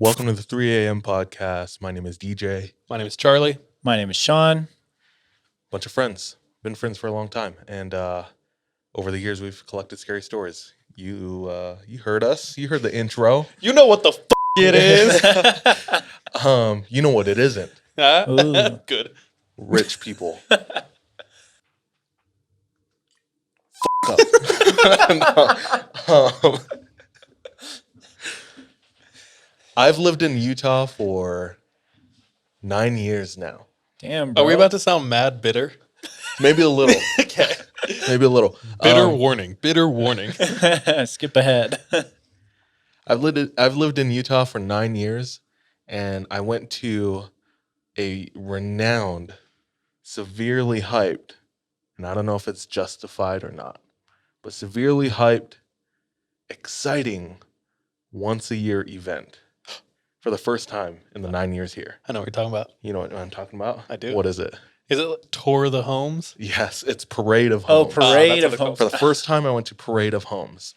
Welcome to the 3 a.m. podcast. My name is DJ. My name is Charlie. My name is Sean. Bunch of friends. Been friends for a long time. And over the years, we've collected scary stories. You heard us. You heard the intro. You know what the it is. You know what it isn't. Ooh. Good. Rich people. Up. No. I've lived in Utah for 9 years now. Damn, bro. Are we about to sound mad bitter? Maybe a little. Okay. Maybe a little. Bitter warning. Bitter warning. Skip ahead. I've lived in Utah for 9 years, and I went to a renowned, severely hyped, and I don't know if it's justified or not, but severely hyped, exciting, once-a-year event for the first time in the 9 years here. I know what you're talking about. You know what I'm talking about? I do. What is it? Is it Tour of the Homes? Yes, it's Parade of Oh, Homes. Parade that's of what Homes. For the first time, I went to Parade of Homes.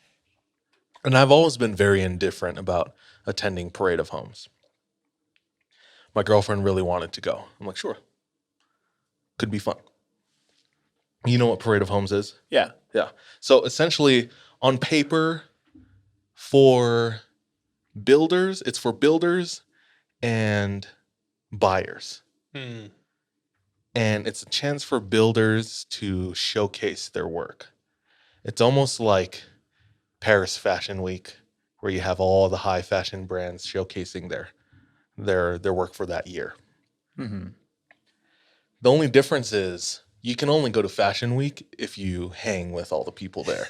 And I've always been very indifferent about attending Parade of Homes. My girlfriend really wanted to go. I'm like, sure. Could be fun. You know what Parade of Homes is? Yeah. Yeah. So essentially, on paper, for builders, it's for builders and buyers. Hmm. And it's a chance for builders to showcase their work. It's almost like Paris Fashion Week, where you have all the high fashion brands showcasing their work for that year. Mm-hmm. The only difference is you can only go to Fashion Week if you hang with all the people there.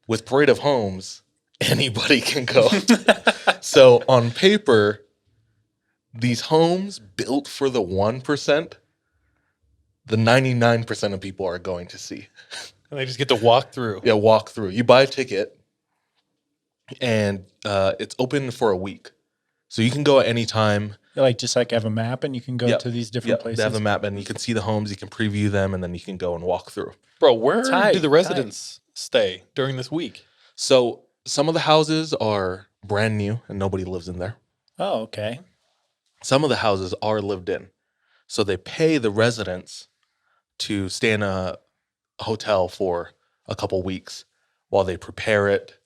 With Parade of Homes, anybody can go. So on paper, these homes built for the 1%, the 99% of people are going to see. And they just get to walk through. Yeah, walk through. You buy a ticket, and it's open for a week. So you can go at any time. Just like have a map and you can go Yep. to these different places. They have a map, and you can see the homes, you can preview them, and then you can go and walk through. Bro, where Tight, do the residents stay during this week? So some of the houses are brand new, and nobody lives in there. Oh, okay. Some of the houses are lived in. So they pay the residents to stay in a hotel for a couple weeks while they prepare it,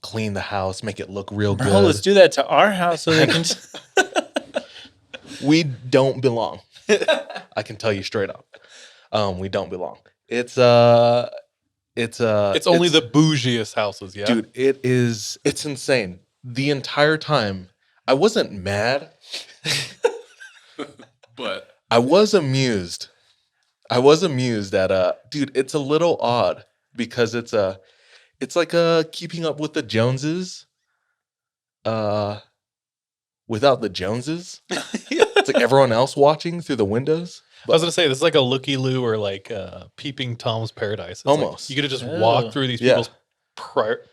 clean the house, make it look real Bro, good. let's do that to our house so they can. We don't belong. I can tell you straight up. We don't belong. It's only the bougiest houses, yeah? dude, it's insane. The entire time I wasn't mad, but I was amused. I was amused at dude, it's a little odd because it's like Keeping Up with the Joneses without the Joneses. It's like everyone else watching through the windows. I was going to say, this is like a looky-loo or like Peeping Tom's Paradise. It's Almost. Like you could just Oh. walk through these Yeah. people's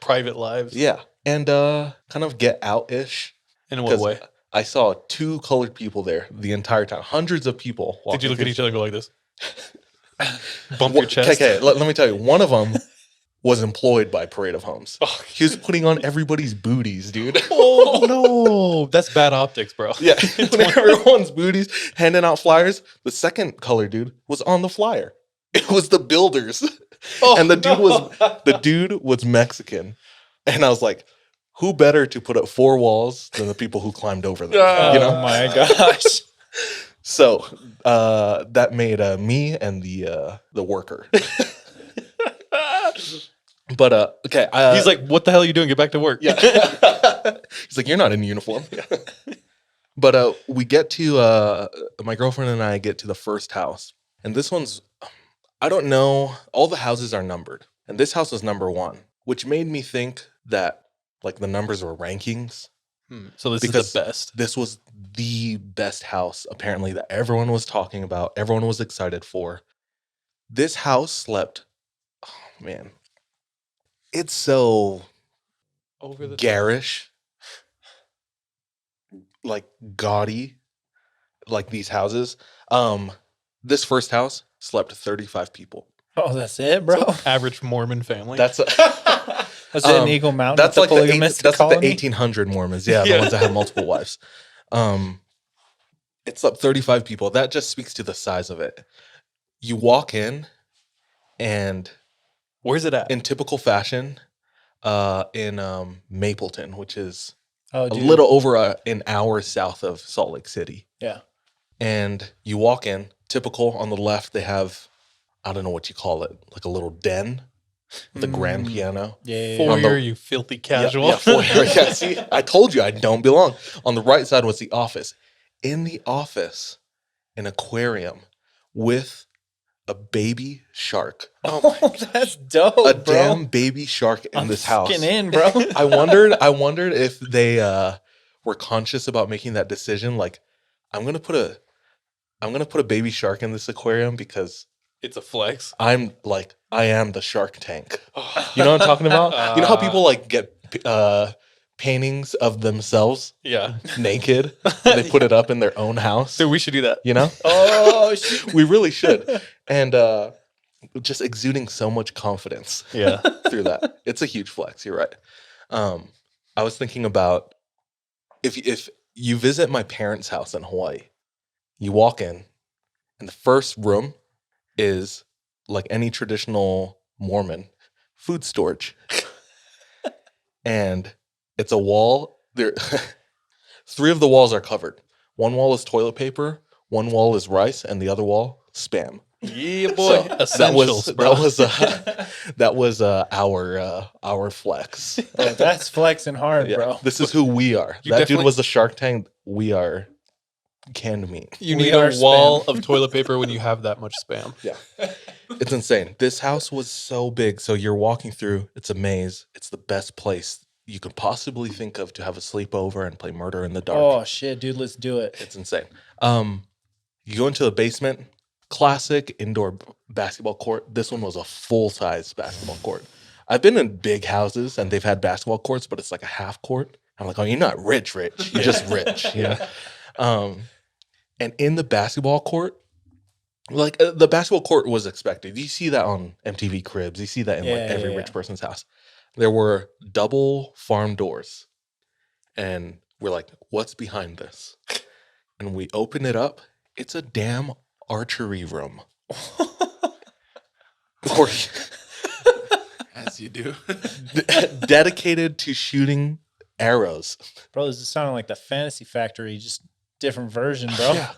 private lives. Yeah. And kind of Get Out-ish. In what way? I saw 2 colored people there the entire time. Hundreds of people. Did you look at each other and go like this? Bump Well, your chest? Okay, let me tell you. One of them was employed by Parade of Homes. Oh, He was putting on everybody's booties, dude. oh, no. That's bad optics, bro. Yeah, putting everyone's booties, handing out flyers. The second color dude was on the flyer. It was the builders, Oh, and the no. dude was Mexican, and I was like, who better to put up 4 walls than the people who climbed over them? Oh, You know. Oh my gosh. So that made me and the worker. But okay, He's like, what the hell are you doing? Get back to work. yeah. He's like, you're not in uniform. But we get to my girlfriend and I get to the first house, and this one's, I don't know, all the houses are numbered, and this house was number 1, which made me think that like the numbers were rankings. So this Because is the best. This was the best house, apparently, that everyone was talking about, everyone was excited for. This house slept, oh man, it's so Over the garish, like gaudy, like these houses. This first house slept 35 people. Oh, that's it, bro. average Mormon family. That's Was it in Eagle Mountain? That's the like polygamist that's like colony? the 1800 Mormons. Yeah, the Yeah. ones that have multiple wives. It's up 35 people. That just speaks to the size of it. You walk in, and Where's it at? in typical fashion, in Mapleton, which is Oh, a dude. little over an hour south of Salt Lake City. Yeah. And you walk in, typical on the left, they have, I don't know what you call it, like a little den with a grand piano. Yeah. Foyer, you filthy casual. Yeah, foyer. Yeah, see, I told you I don't belong. On the right side was the office. In the office, an aquarium with a baby shark. Oh, that's dope, A bro. damn baby shark in this house. Fucking in, bro. I wondered if they were conscious about making that decision. Like, I'm gonna put a baby shark in this aquarium because It's a flex. I am the Shark Tank. You know what I'm talking about? You know how people like get paintings of themselves Yeah. naked and they put it up in their own house? Dude, we should do that. You know? Oh, shit. We really should. And just exuding so much confidence Yeah. through that. It's a huge flex. You're right. I was thinking about if you visit my parents' house in Hawaii, you walk in, and the first room is like any traditional Mormon food storage, and it's a wall. There, 3 of the walls are covered. One wall is toilet paper, one wall is rice, and the other wall spam. Yeah, boy. So Essentials, bro. that was our flex. Oh, that's flexing hard, Yeah, bro. this is who we are. You That dude definitely- was the Shark Tank. We are canned meat. You We need are a wall of toilet paper when you have that much spam. Yeah, it's insane. This house was so big. So you're walking through. It's a maze. It's the best place you could possibly think of to have a sleepover and play murder in the dark. Oh, shit, dude. Let's do it. It's insane. You go into the basement. Classic indoor basketball court. This one was a full-size basketball court. I've been in big houses and they've had basketball courts, but it's like a half court. I'm like, oh, you're not rich. You're just rich. Yeah. And in the basketball court, like the basketball court was expected. You see that on MTV Cribs. You see that in like Yeah, every yeah, rich yeah. person's house. There were double farm doors. And we're like, what's behind this? And we open it up. It's a damn archery room. Or As you do. dedicated to shooting arrows. Bro, this is sounding like the Fantasy Factory, just different version, bro. Yeah.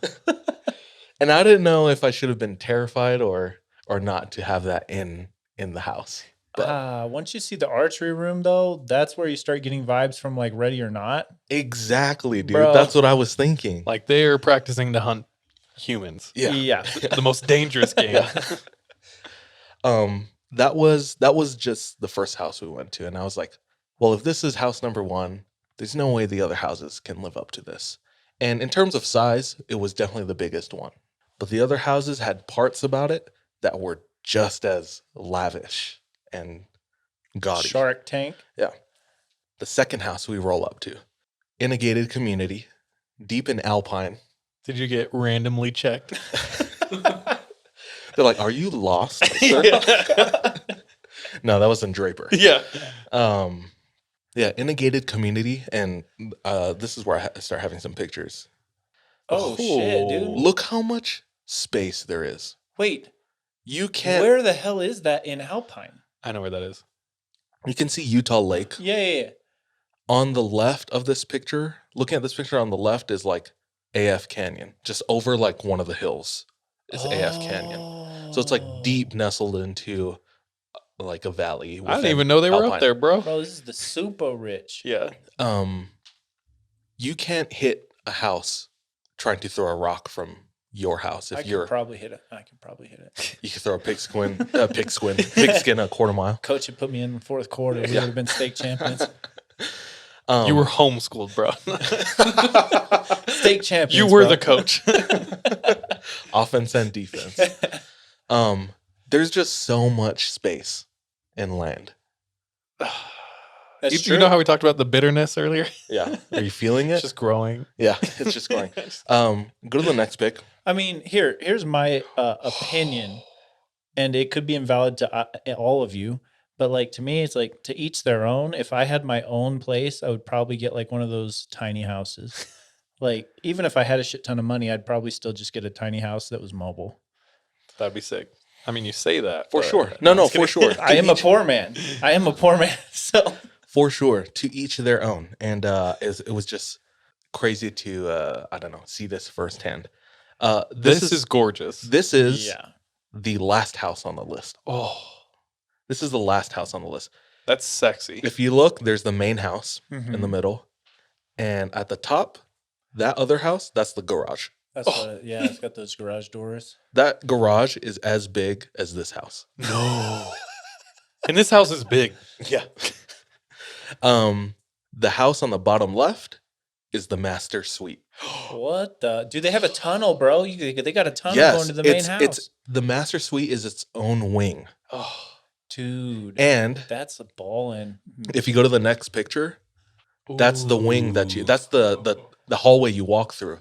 And I didn't know if I should have been terrified or not to have that in the house. But Once you see the archery room, though, that's where you start getting vibes from like Ready or Not. exactly, dude. Bro. That's what I was thinking. Like they're practicing to hunt humans. Yeah. The most dangerous game. That was just the first house we went to, and I was like, well, if this is house number 1, there's no way the other houses can live up to this. And in terms of size, it was definitely the biggest one. But the other houses had parts about it that were just as lavish and gaudy. Shark Tank. Yeah. The second house we roll up to, in a gated community, deep in Alpine. Did you get randomly checked? They're like, "Are you lost, sir?" No, that was in Draper. Yeah. Yeah, in a gated community, and this is where I start having some pictures. Oh, shit, dude. Look how much space there is. Wait, You can't. where the hell is that in Alpine? I know where that is. You can see Utah Lake Yeah. on the left of this picture. Looking at this picture on the left is like AF Canyon, just over like one of the hills is AF Canyon. So it's like deep nestled into like a valley. I didn't even know they were up there, bro. Bro, this is the super rich. Yeah. You can't hit a house trying to throw a rock from your house. If I can you're, probably hit it. I can probably hit it. you can throw a pigskin a quarter mile. Coach had put me in the fourth quarter. We would have been state champions. You were homeschooled, bro. State champions. You were bro. the coach. Offense and defense. There's just so much space and land. That's You true. know how we talked about the bitterness earlier? Yeah. Are you feeling it? It's just growing. Yeah, it's just going. Go to the next pic. I mean, here's my opinion, and it could be invalid to all of you, But like to me, it's like to each their own. If I had my own place, I would probably get like one of those tiny houses. Like even if I had a shit ton of money, I'd probably still just get a tiny house that was mobile. That'd be sick. I mean, you say that For but- sure. No, just for kidding. sure. I am a poor man. I am a poor man. So For sure. To each their own. And it was just crazy to I don't know, see this firsthand. This is gorgeous. This is yeah. the last house on the list. Oh, This is the last house on the list. that's sexy. If you look, there's the main house in the Mhm. middle, and at the top, that other house, that's the garage. That's what, yeah, it's got those garage doors. That garage is as big as this house. No. And this house is big. Yeah. The house on the bottom left is the master suite. What the? Dude, they have a tunnel, bro. They got a tunnel Yes, going to the main it's house. the master suite is its own wing. Oh, Dude, And that's a ball in. if you go to the next picture, that's the wing that's the hallway you walk through.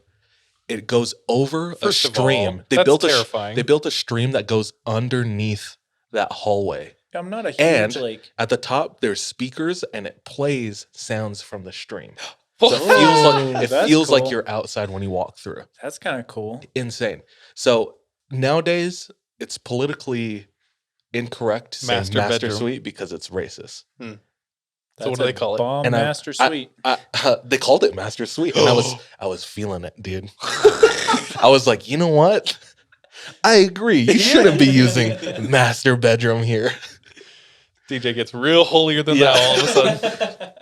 It goes over First a of all, stream. that's terrifying. They built a stream that goes underneath that hallway. I'm not a huge And like. at the top, there's speakers, and it plays sounds from the stream. So it That's feels like cool. you're outside when you walk through. That's kind of cool. Insane. So nowadays, it's politically incorrect to say Master master bedroom. suite because it's racist. So what do they call it? Bomb And master suite. They called it master suite, and I was feeling it, dude. I was like, you know what? I agree. You shouldn't be using master bedroom here. DJ gets real holier than that all of a sudden.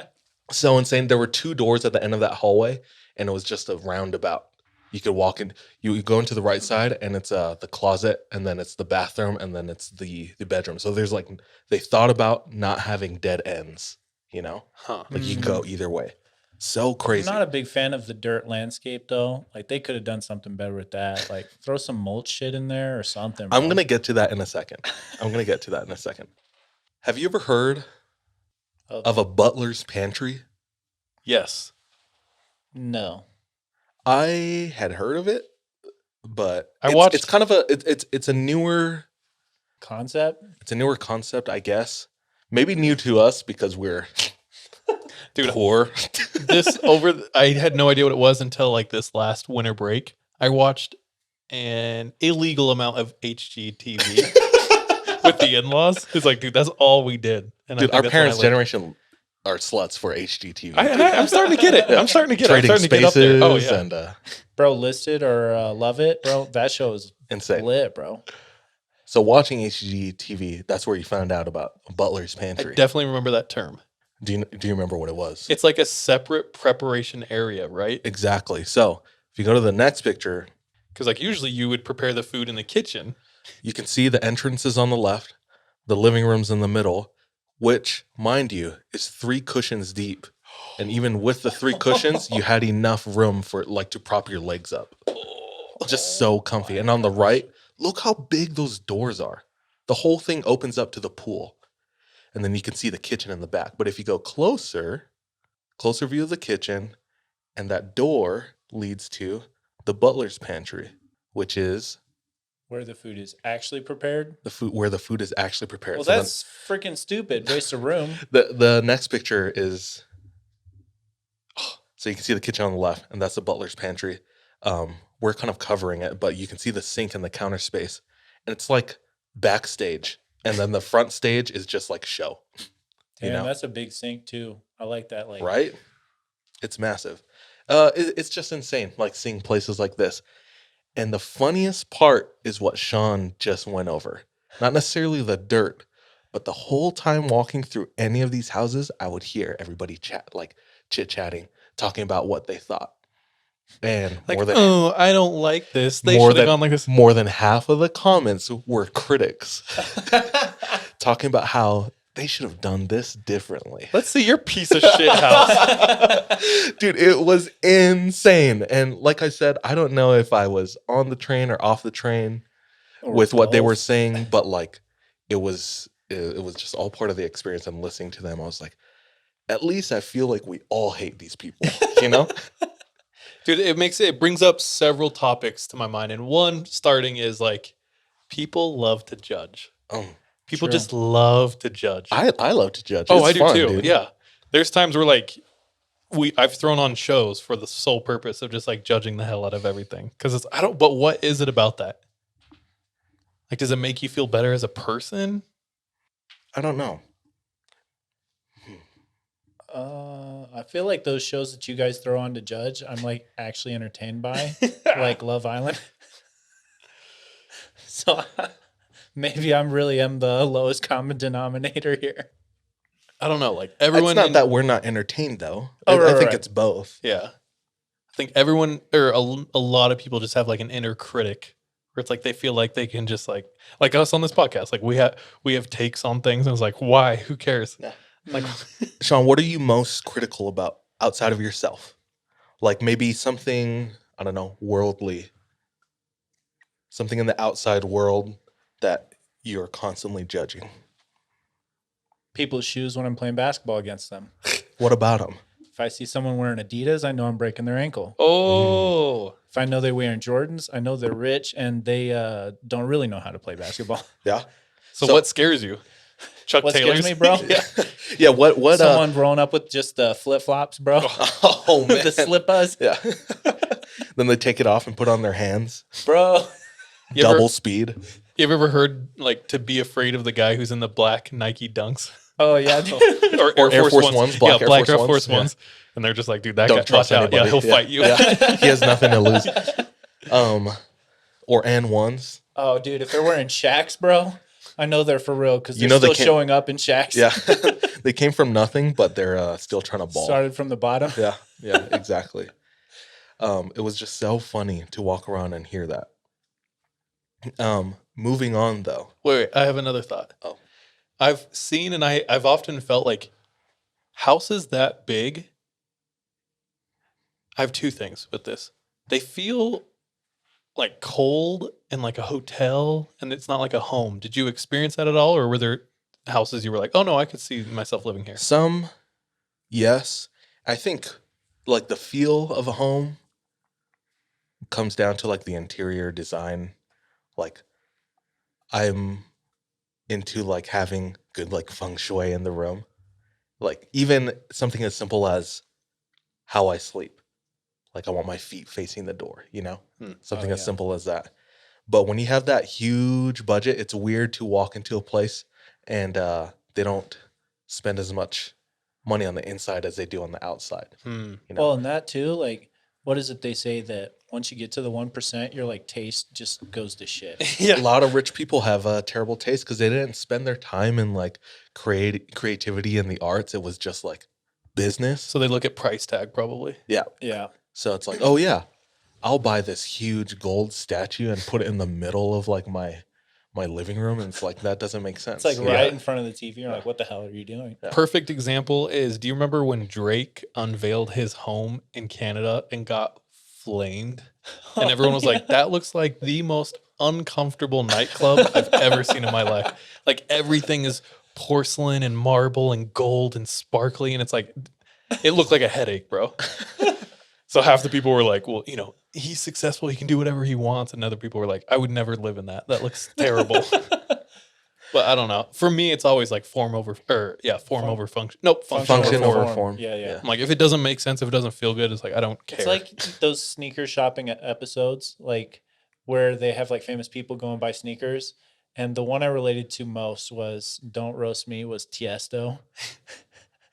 So insane. There were two doors at the end of that hallway, and it was just a roundabout. You could walk in. You go into the right side, and it's the closet, and then it's the bathroom, and then it's the bedroom. So there's like they thought about not having dead ends. You know, Huh. like you can go either way. So I'm crazy. not a big fan of the dirt landscape though. Like they could have done something better with that. Like throw some mulch shit in there or something. I'm bro. gonna get to that in a second. Have you ever heard of a butler's pantry? Yes. No. I had heard of it, but I watched- It's kind of it's a newer Concept? concept, I guess. Maybe new to us because we're Dude, poor. I had no idea what it was until like this last winter break. I watched an illegal amount of HGTV with the in-laws. It's like, dude, that's all we did. And I Dude, think our that's when parents' I generation are sluts for HGTV. I'm starting to get it. I'm starting to get it. I'm Trading starting to get up there. Spaces Oh yeah. and Bro, Listed or Love It, bro. That show is insane. lit, bro. So watching HGTV, that's where you found out about Butler's I Pantry. definitely remember that term. Do you remember what it was? It's like a separate preparation area, right? Exactly. So if you go to the next picture, Because like usually you would prepare the food in the kitchen. you can see the entrances on the left, the living room's in the middle, which, mind you, is 3 cushions deep. And even with the 3 cushions, you had enough room for like to prop your legs up. Just so comfy. And on the right, look how big those doors are. The whole thing opens up to the pool. And then you can see the kitchen in the back. But if you go closer view of the kitchen, and that door leads to the butler's pantry, which is Where the food is actually prepared. the food where the food is actually prepared. Well, So then that's freaking stupid. Waste of room. the next picture is so you can see the kitchen on the left, and that's the butler's pantry. We're kind of covering it, but you can see the sink and the counter space, and it's like backstage, and then the front stage is just like show. Damn, You know? that's a big sink too. I like that. Like, Right? It's massive. It's just insane, like seeing places like this. And the funniest part is what Sean just went over. Not necessarily the dirt, but the whole time walking through any of these houses, I would hear everybody chit-chatting, talking about what they thought. And Like, more than oh, I don't like this. They more should have than- gone like this. more than half of the comments were critics talking about how they should have done this differently. Let's see your piece of shit house. Dude, it was insane. And like I said, I don't know if I was on the train or off the train Or with what they were both. saying, but like it was just all part of the experience. And listening to them, I was like, at least I feel like we all hate these people, you know? Dude, it brings up several topics to my mind. And one starting is like people love to judge. People True. just love to judge. I love to judge. Oh, It's I do fun, too. dude. Yeah. There's times where like I've thrown on shows for the sole purpose of just like judging the hell out of everything. Cause but what is it about that? Like, does it make you feel better as a person? I don't know. I feel like those shows that you guys throw on to judge, I'm like actually entertained by, like Love Island. So maybe I'm really am the lowest common denominator here. I don't know. Like It's everyone, not that we're not entertained though. Oh, I think right. it's both. yeah. I think everyone or a lot of people just have like an inner critic where it's like they feel like they can just like us on this podcast. Like we have takes on things and it's like, why? Who cares? Yeah. Like Sean, what are you most critical about outside of yourself? Like maybe something, I don't know, worldly. Something in the outside world that you're constantly judging. People's shoes when I'm playing basketball against them. What about them? If I see someone wearing Adidas, I know I'm breaking their ankle. oh, If I know they're wearing Jordans, I know they're rich and they don't really know how to play basketball. Yeah. so So- what scares you? Chuck What Taylor's? scares me, bro? Yeah. Yeah. What? Someone growing up with just flip flops, bro. Oh man. The slip-us, Yeah. Then they take it off and put on their hands. bro. You Double ever, speed. you ever heard like to be afraid of the guy who's in the black Nike dunks Oh yeah, dude. or Or Air Force Ones, black yeah, Air black Force Air Force Ones, ones, and they're just like, dude, that Don't guy, trust watch out, yeah, anybody. he'll fight you. Yeah. He has nothing to lose. Or N1s. Oh, dude, if they're wearing Shacks, bro, I know they're for real because You they're know they still can't- showing up in Shacks. Yeah. They came from nothing, but they're still trying to ball. Started from the bottom. Yeah. Yeah. Exactly. It was just so funny to walk around and hear that. Moving on though. Wait, I have another thought. Oh. I've seen and I've often felt like houses that big. I have two things with this. They feel like cold and like a hotel, and it's not like a home. Did you experience that at all, or were there houses you were like, oh no, I could see myself living here? Some, yes. I think like the feel of a home comes down to like the interior design. Like I'm into like having good like feng shui in the room. Like even something as simple as how I sleep. Like I want my feet facing the door, you know? Something Oh, as yeah. simple as that. But when you have that huge budget, it's weird to walk into a place and they don't spend as much money on the inside as they do on the outside. You know? Well, and that too, like, what is it they say that once you get to the 1%, your like taste just goes to shit. A lot of rich people have a terrible taste because they didn't spend their time in like creativity in the arts. It was just like business. So they look at price tag probably. Yeah. Yeah. So it's like, oh yeah, I'll buy this huge gold statue and put it in the middle of like my living room, and it's like that doesn't make sense. It's like Yeah. right in front of the TV. You're like, what the hell are you doing? Yeah. Perfect example is, do you remember when Drake unveiled his home in Canada and got flamed? And everyone was like, that looks like the most uncomfortable nightclub I've ever seen in my life. Like everything is porcelain and marble and gold and sparkly. And it's like, it looked like a headache, bro. So half the people were like, well, you know, he's successful. He can do whatever he wants. And other people were like, I would never live in that. That looks terrible. But I don't know. For me, it's always like form over function. Nope, Function over form. Yeah, yeah. I'm like, if it doesn't make sense, if it doesn't feel good, it's like, I don't care. It's like those sneaker shopping episodes, like where they have like famous people go and buy sneakers. And the one I related to most was "Don't Roast Me" was Tiesto,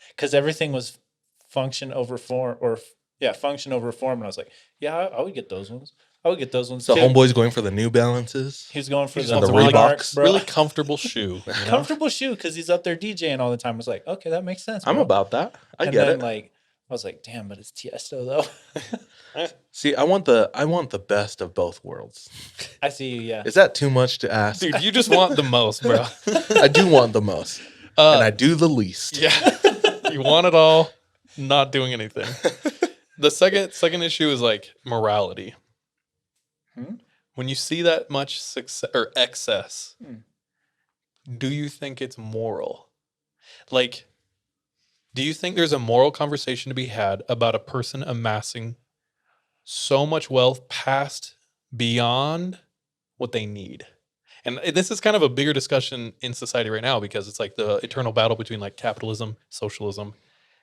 because everything was function over form, function over form. And I was like, yeah, I would get those ones. I would get those ones So too. homeboy's going for the New Balances. He was going for He just the wants a really Reeboks, bro. really comfortable shoe. you know? Comfortable shoe because he's up there DJing all the time. I was like, okay, that makes sense. I'm bro. about that. I and get then, it. Like, I was like, damn, but it's Tiesto though. See, I want the best of both worlds. I see you. Yeah. Is that too much to ask? Dude, you just want the most, bro. I do want the most, and I do the least. Yeah. You want it all, not doing anything. The second issue is like morality. When you see that much success or excess, do you think it's moral? Like, do you think there's a moral conversation to be had about a person amassing so much wealth past beyond what they need? And this is kind of a bigger discussion in society right now because it's like the eternal battle between like capitalism, socialism,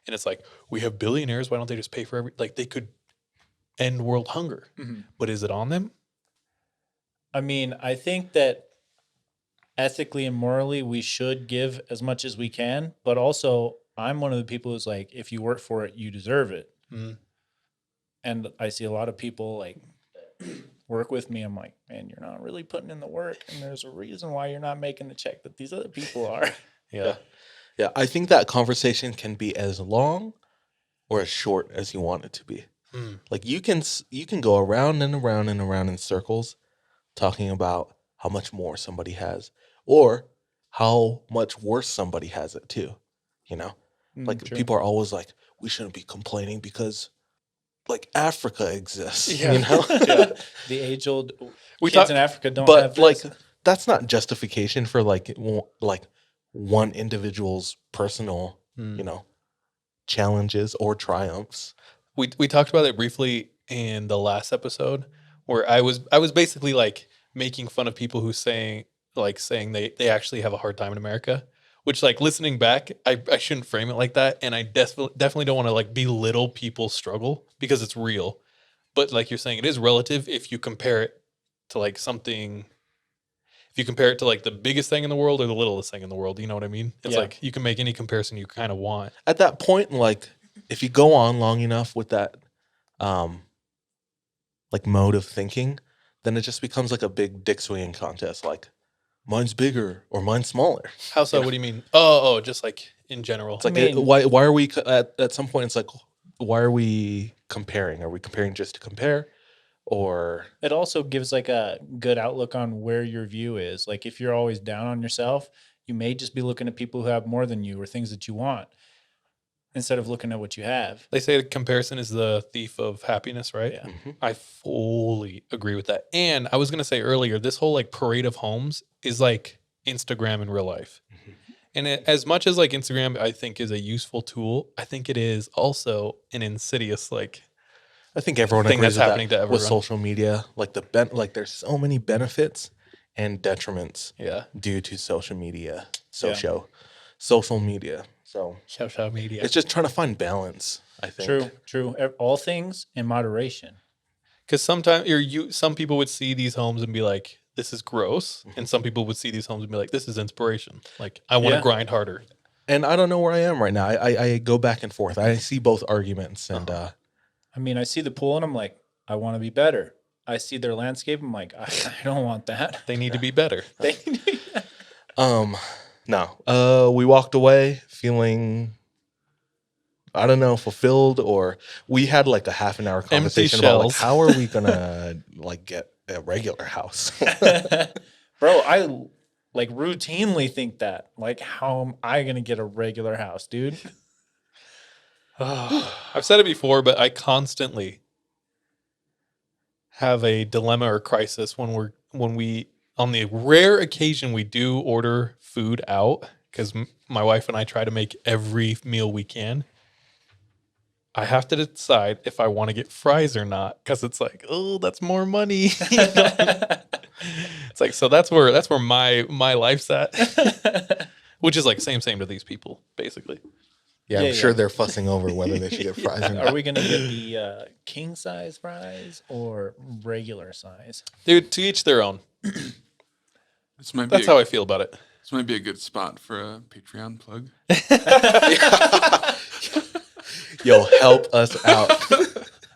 and it's like we have billionaires. Why don't they just pay for like they could end world hunger? But is it on them? I mean, I think that ethically and morally, we should give as much as we can. But also, I'm one of the people who's like, if you work for it, you deserve it. Mm. And I see a lot of people like work with me. I'm like, man, you're not really putting in the work. And there's a reason why you're not making the check that these other people are. Yeah. Yeah, I think that conversation can be as long or as short as you want it to be. Like you can go around and around and around in circles talking about how much more somebody has or how much worse somebody has it too. You know? Like True. people are always like, we shouldn't be complaining because like Africa exists. Yeah. You know? Yeah. The age-old We kids talk- in Africa don't But have like this. that's not justification for like one individual's personal, Mm. you know, challenges or triumphs. We talked about it briefly in the last episode where I was basically like making fun of people who saying they actually have a hard time in America, which like listening back, I shouldn't frame it like that. And I definitely don't want to like belittle people's struggle because it's real. But like you're saying, it is relative if you compare it to like something, if you compare it to like the biggest thing in the world or the littlest thing in the world, you know what I mean? It's Yeah. like you can make any comparison you kind of want. At that point, like if you go on long enough with that like mode of thinking, then it just becomes like a big dick swinging contest. Like mine's bigger or mine's smaller. How so? Yeah. What do you mean? Oh, just like in general. It's like I mean- why are we at some point? It's like why are we comparing? Are we comparing just to compare, or It also gives like a good outlook on where your view is. Like if you're always down on yourself, you may just be looking at people who have more than you or things that you want instead of looking at what you have. They say comparison is the thief of happiness, right? Yeah. I fully agree with that. And I was going to say earlier, this whole like parade of homes is like Instagram in real life. And as much as like Instagram, I think is a useful tool, I think it is also an insidious like I think everyone thing agrees that's with happening to that with everyone. social media. Like like there's so many benefits and detriments Yeah. due to social media. Social media. So Social media. it's just trying to find balance, I think. True. All things in moderation. Because sometimes some people would see these homes and be like, this is gross. And some people would see these homes and be like, this is inspiration. Like, I want to Yeah. grind harder. And I don't know where I am right now. I go back and forth. I see both arguments, and I mean, I see the pool and I'm like, I want to be better. I see their landscape. I'm like, I don't want that. They need to be better. no. We walked away feeling, I don't know, fulfilled, or we had like a half an hour conversation about like shells. how are we gonna like get a regular house. Bro, I like routinely think that. Like, how am I going to get a regular house, dude? I've said it before, but I constantly have a dilemma or crisis when we on the rare occasion we do order food out because my wife and I try to make every meal we can. I have to decide if I want to get fries or not because it's like, oh, that's more money. You know? It's like, so that's where my life's at, which is like same to these people basically. Yeah, I'm Yeah, sure yeah. they're fussing over whether they should get fries or not. Are we going to get the king size fries or regular size? Dude, to each their own. This might be That's how I feel about it. this might be a good spot for a Patreon plug. Yo, help us out.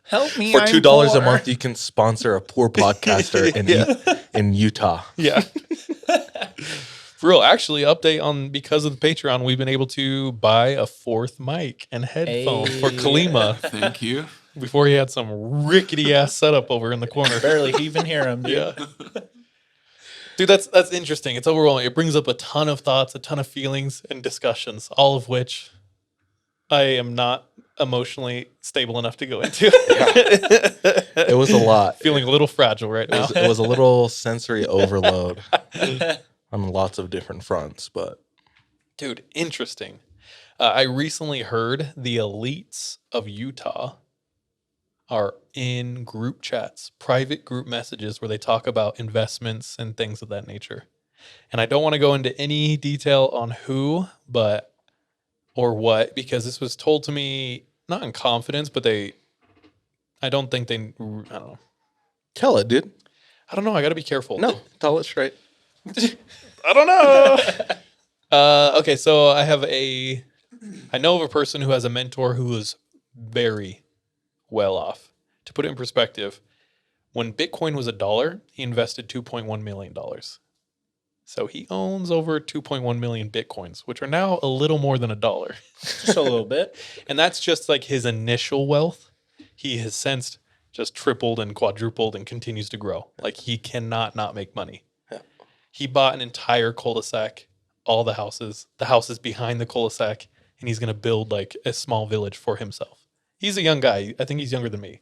Help me. For I'm $2 a poor. month, you can sponsor a poor podcaster in Utah. Yeah. For real, actually, update on because of the Patreon, we've been able to buy a fourth mic and headphones for Hey. Kalima Thank you. before he had some rickety ass setup over in the corner. Barely even hear him, dude. Yeah. Dude, that's interesting. It's overwhelming. It brings up a ton of thoughts, a ton of feelings and discussions, all of which I am not emotionally stable enough to go into. It was a lot. Feeling a little fragile right now. It was a little sensory overload on lots of different fronts, but Dude, interesting. I recently heard the elites of Utah are in group chats, private group messages where they talk about investments and things of that nature. And I don't want to go into any detail on who, but or what, because this was told to me not in confidence, but I don't think they, I don't know. Tell it, dude. I don't know. I got to be careful. No, tell it straight. I don't know. Okay, so I know of a person who has a mentor who is very well off. To put it in perspective, when Bitcoin was $1, he invested $2.1 million. So he owns over 2.1 million Bitcoins, which are now a little more than $1. Just a little bit. And that's just like his initial wealth. He has since just tripled and quadrupled and continues to grow. Like he cannot not make money. Yeah. He bought an entire cul-de-sac, all the houses behind the cul-de-sac, and he's going to build like a small village for himself. He's a young guy. I think he's younger than me.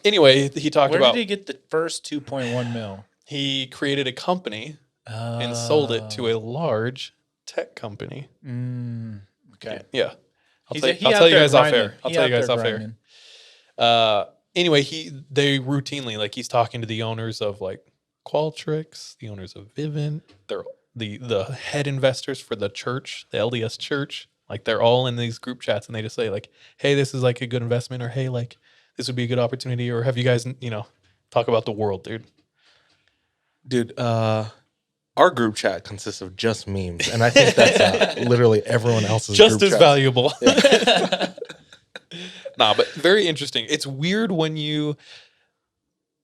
Anyway, he talked Where about did he get the first 2.1 mil? he created a company and sold it to a large tech company. Okay. Yeah. I'll He tell out you there guys off grinding. air. I'll He tell out you guys there off air. grinding. Anyway, they routinely, like he's talking to the owners of like Qualtrics, the owners of Vivint, they're the head investors for the church, the LDS church. Like they're all in these group chats and they just say like, hey, this is like a good investment, or hey, like this would be a good opportunity, or have you guys, talk about the world, dude. Dude, our group chat consists of just memes, and I think that's literally everyone else's Just group as chats. valuable. Nah, but very interesting. It's weird when you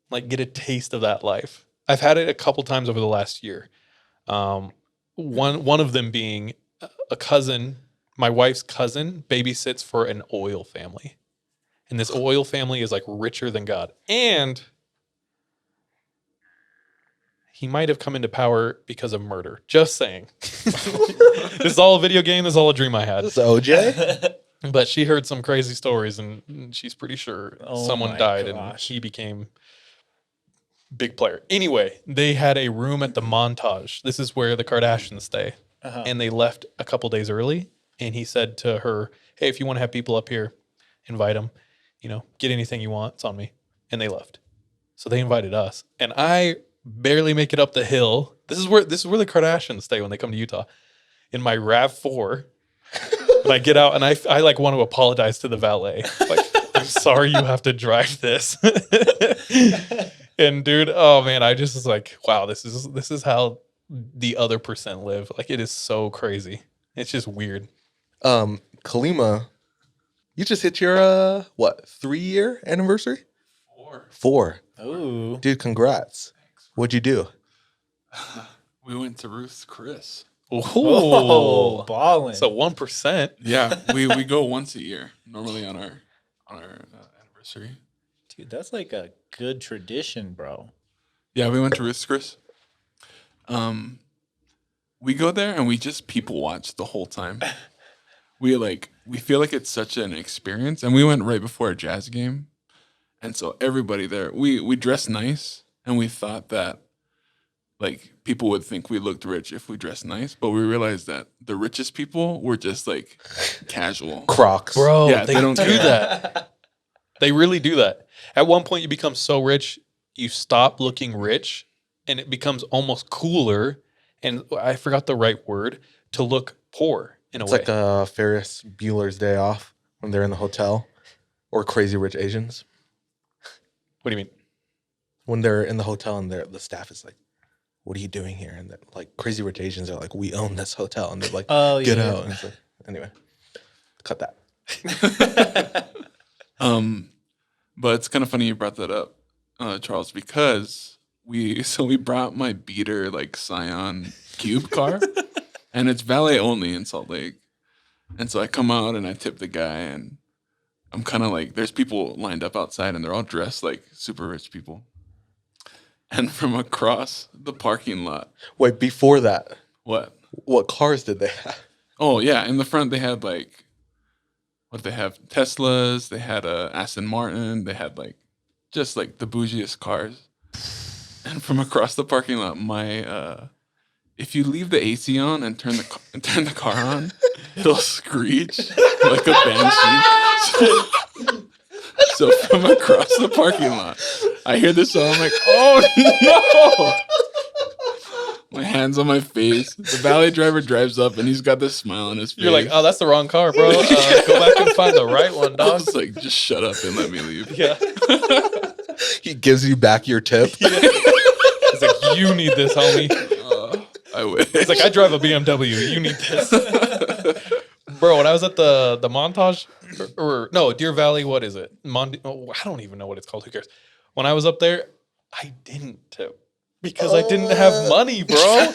like get a taste of that life. I've had it a couple times over the last year. One of them being a cousin, my wife's cousin, babysits for an oil family. And this oil family is like richer than God. And he might have come into power because of murder. Just saying. This is all a video game. This is all a dream I had. This is OJ? But she heard some crazy stories, and she's pretty sure Oh someone my died and gosh. he became big player. Anyway, they had a room at the Montage. This is where the Kardashians stay. And they left a couple days early. And he said to her, hey, if you want to have people up here, invite them. Get anything you want. It's on me. And they left. So they invited us. And I barely make it up the hill. This is where the Kardashians stay when they come to Utah. In my RAV4. And I get out and I like want to apologize to the valet. Like, I'm sorry you have to drive this. And dude, oh man, I just was like, wow, this is how the other percent live. Like it is so crazy. It's just weird. Kalima, you just hit your 3-year anniversary? 4. Ooh. Dude, congrats. What'd you do? We went to Ruth's Chris. Oh, balling. So 1%. Yeah, we go once a year normally on our anniversary. Dude, that's like a good tradition, bro. Yeah, we went to Ruth's Chris. We go there and we just people watch the whole time. We feel like it's such an experience, and we went right before a Jazz game, and so everybody there, we dressed nice, and we thought that like people would think we looked rich if we dressed nice, but we realized that the richest people were just like casual. Crocs. Bro, Yeah, they they don't do care. that. They really do that. At one point, you become so rich, you stop looking rich, and it becomes almost cooler. And I forgot the right word to look poor in a It's way. like Ferris Bueller's Day Off when they're in the hotel, or Crazy Rich Asians What do you mean? when they're in the hotel and the staff is like, "What are you doing here?" And like Crazy Rich Asians are like, "We own this hotel," and they're like, Oh, "Get yeah. out!" And it's like, anyway, cut that. But it's kind of funny you brought that up, Charles, because we brought my beater like Scion Cube car, and it's valet only in Salt Lake, and so I come out and I tip the guy, and I'm kind of like, there's people lined up outside, and they're all dressed like super rich people, and from across the parking lot, Wait, before that, what? cars did they have? Oh yeah, in the front they had like, what did they have? Teslas. They had a Aston Martin. They had like, just like the bougiest cars. And from across the parking lot, if you leave the AC on and turn the car on, it'll screech like a banshee. So from across the parking lot, I hear this song. I'm like, oh no! hands on my face. The valet driver drives up and he's got this smile on his face. You're like, oh, that's the wrong car, bro. Go back and find the right one, I dog. was like, just shut up and let me leave. Yeah. He gives you back your tip. He's like, you need this, homie. I wish. He's like, I drive a BMW. You need this. Bro, when I was at the Montage, or no, Deer Valley, what is it? I don't even know what it's called. Who cares? When I was up there, I didn't tip because I didn't have money, bro.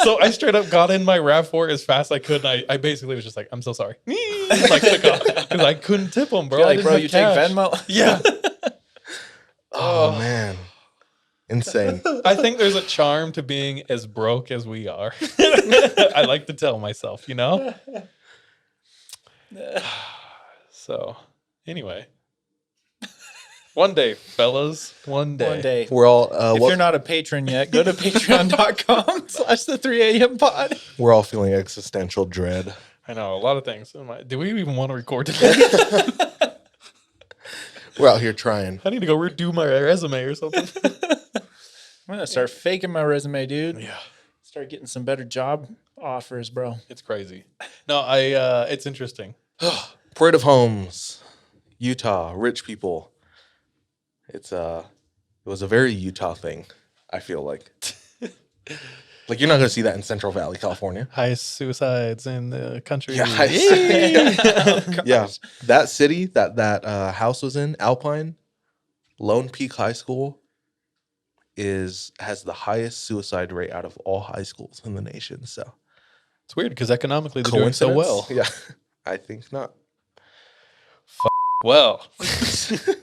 So I straight up got in my RAV4 as fast as I could. And I basically was just like, I'm so sorry. Like, took off because I couldn't tip them, bro. You're I like, didn't bro, have you cash. take Venmo? Yeah. Oh, man. Insane. I think there's a charm to being as broke as we are. I like to tell myself, you know? So, anyway. One day, fellas. One day. One day. We're all If you're not a patron yet, go to patreon.com/the3am pod. we're all feeling existential dread. I know, a lot of things. Do we even want to record today? We're out here trying. I need to go redo my resume or something. I'm going to start faking my resume, dude. Yeah. Start getting some better job offers, bro. It's crazy. No, it's interesting. Parade of Homes, Utah, rich people. It was a very Utah thing, I feel like. Like, you're not going to see that in Central Valley, California. Highest suicides in the country. Yeah, yeah. That city that house was in, Alpine, Lone Peak High School, has the highest suicide rate out of all high schools in the nation. So It's weird because economically they're doing so well. Yeah, I think not. Well,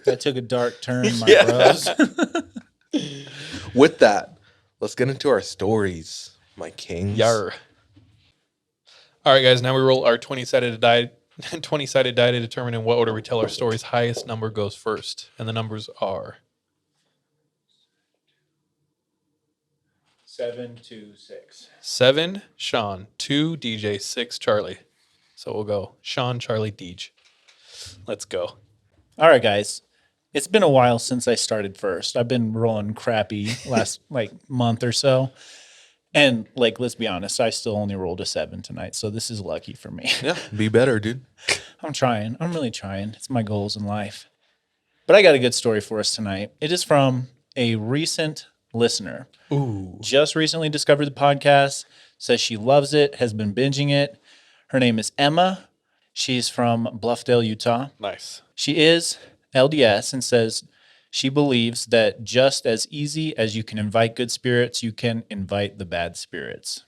That took a dark turn, my Yeah. bros. With that, let's get into our stories, my kings. yar. All right, guys. Now we roll our 20-sided die. 20-sided die to determine in what order we tell our stories. Highest number goes first, and the numbers are 7, 2, 6. 7, Sean, 2, DJ, 6, Charlie. So we'll go Sean, Charlie, Deej. Let's go. All right, guys. It's been a while since I started first. I've been rolling crappy last month or so. And let's be honest, I still only rolled a 7 tonight. So this is lucky for me. Yeah, be better, dude. I'm trying. I'm really trying. It's my goals in life. But I got a good story for us tonight. It is from a recent listener. Ooh. Just recently discovered the podcast, says she loves it, has been binging it. Her name is Emma. She's from Bluffdale, Utah. Nice. She is LDS and says she believes that just as easy as you can invite good spirits, you can invite the bad spirits,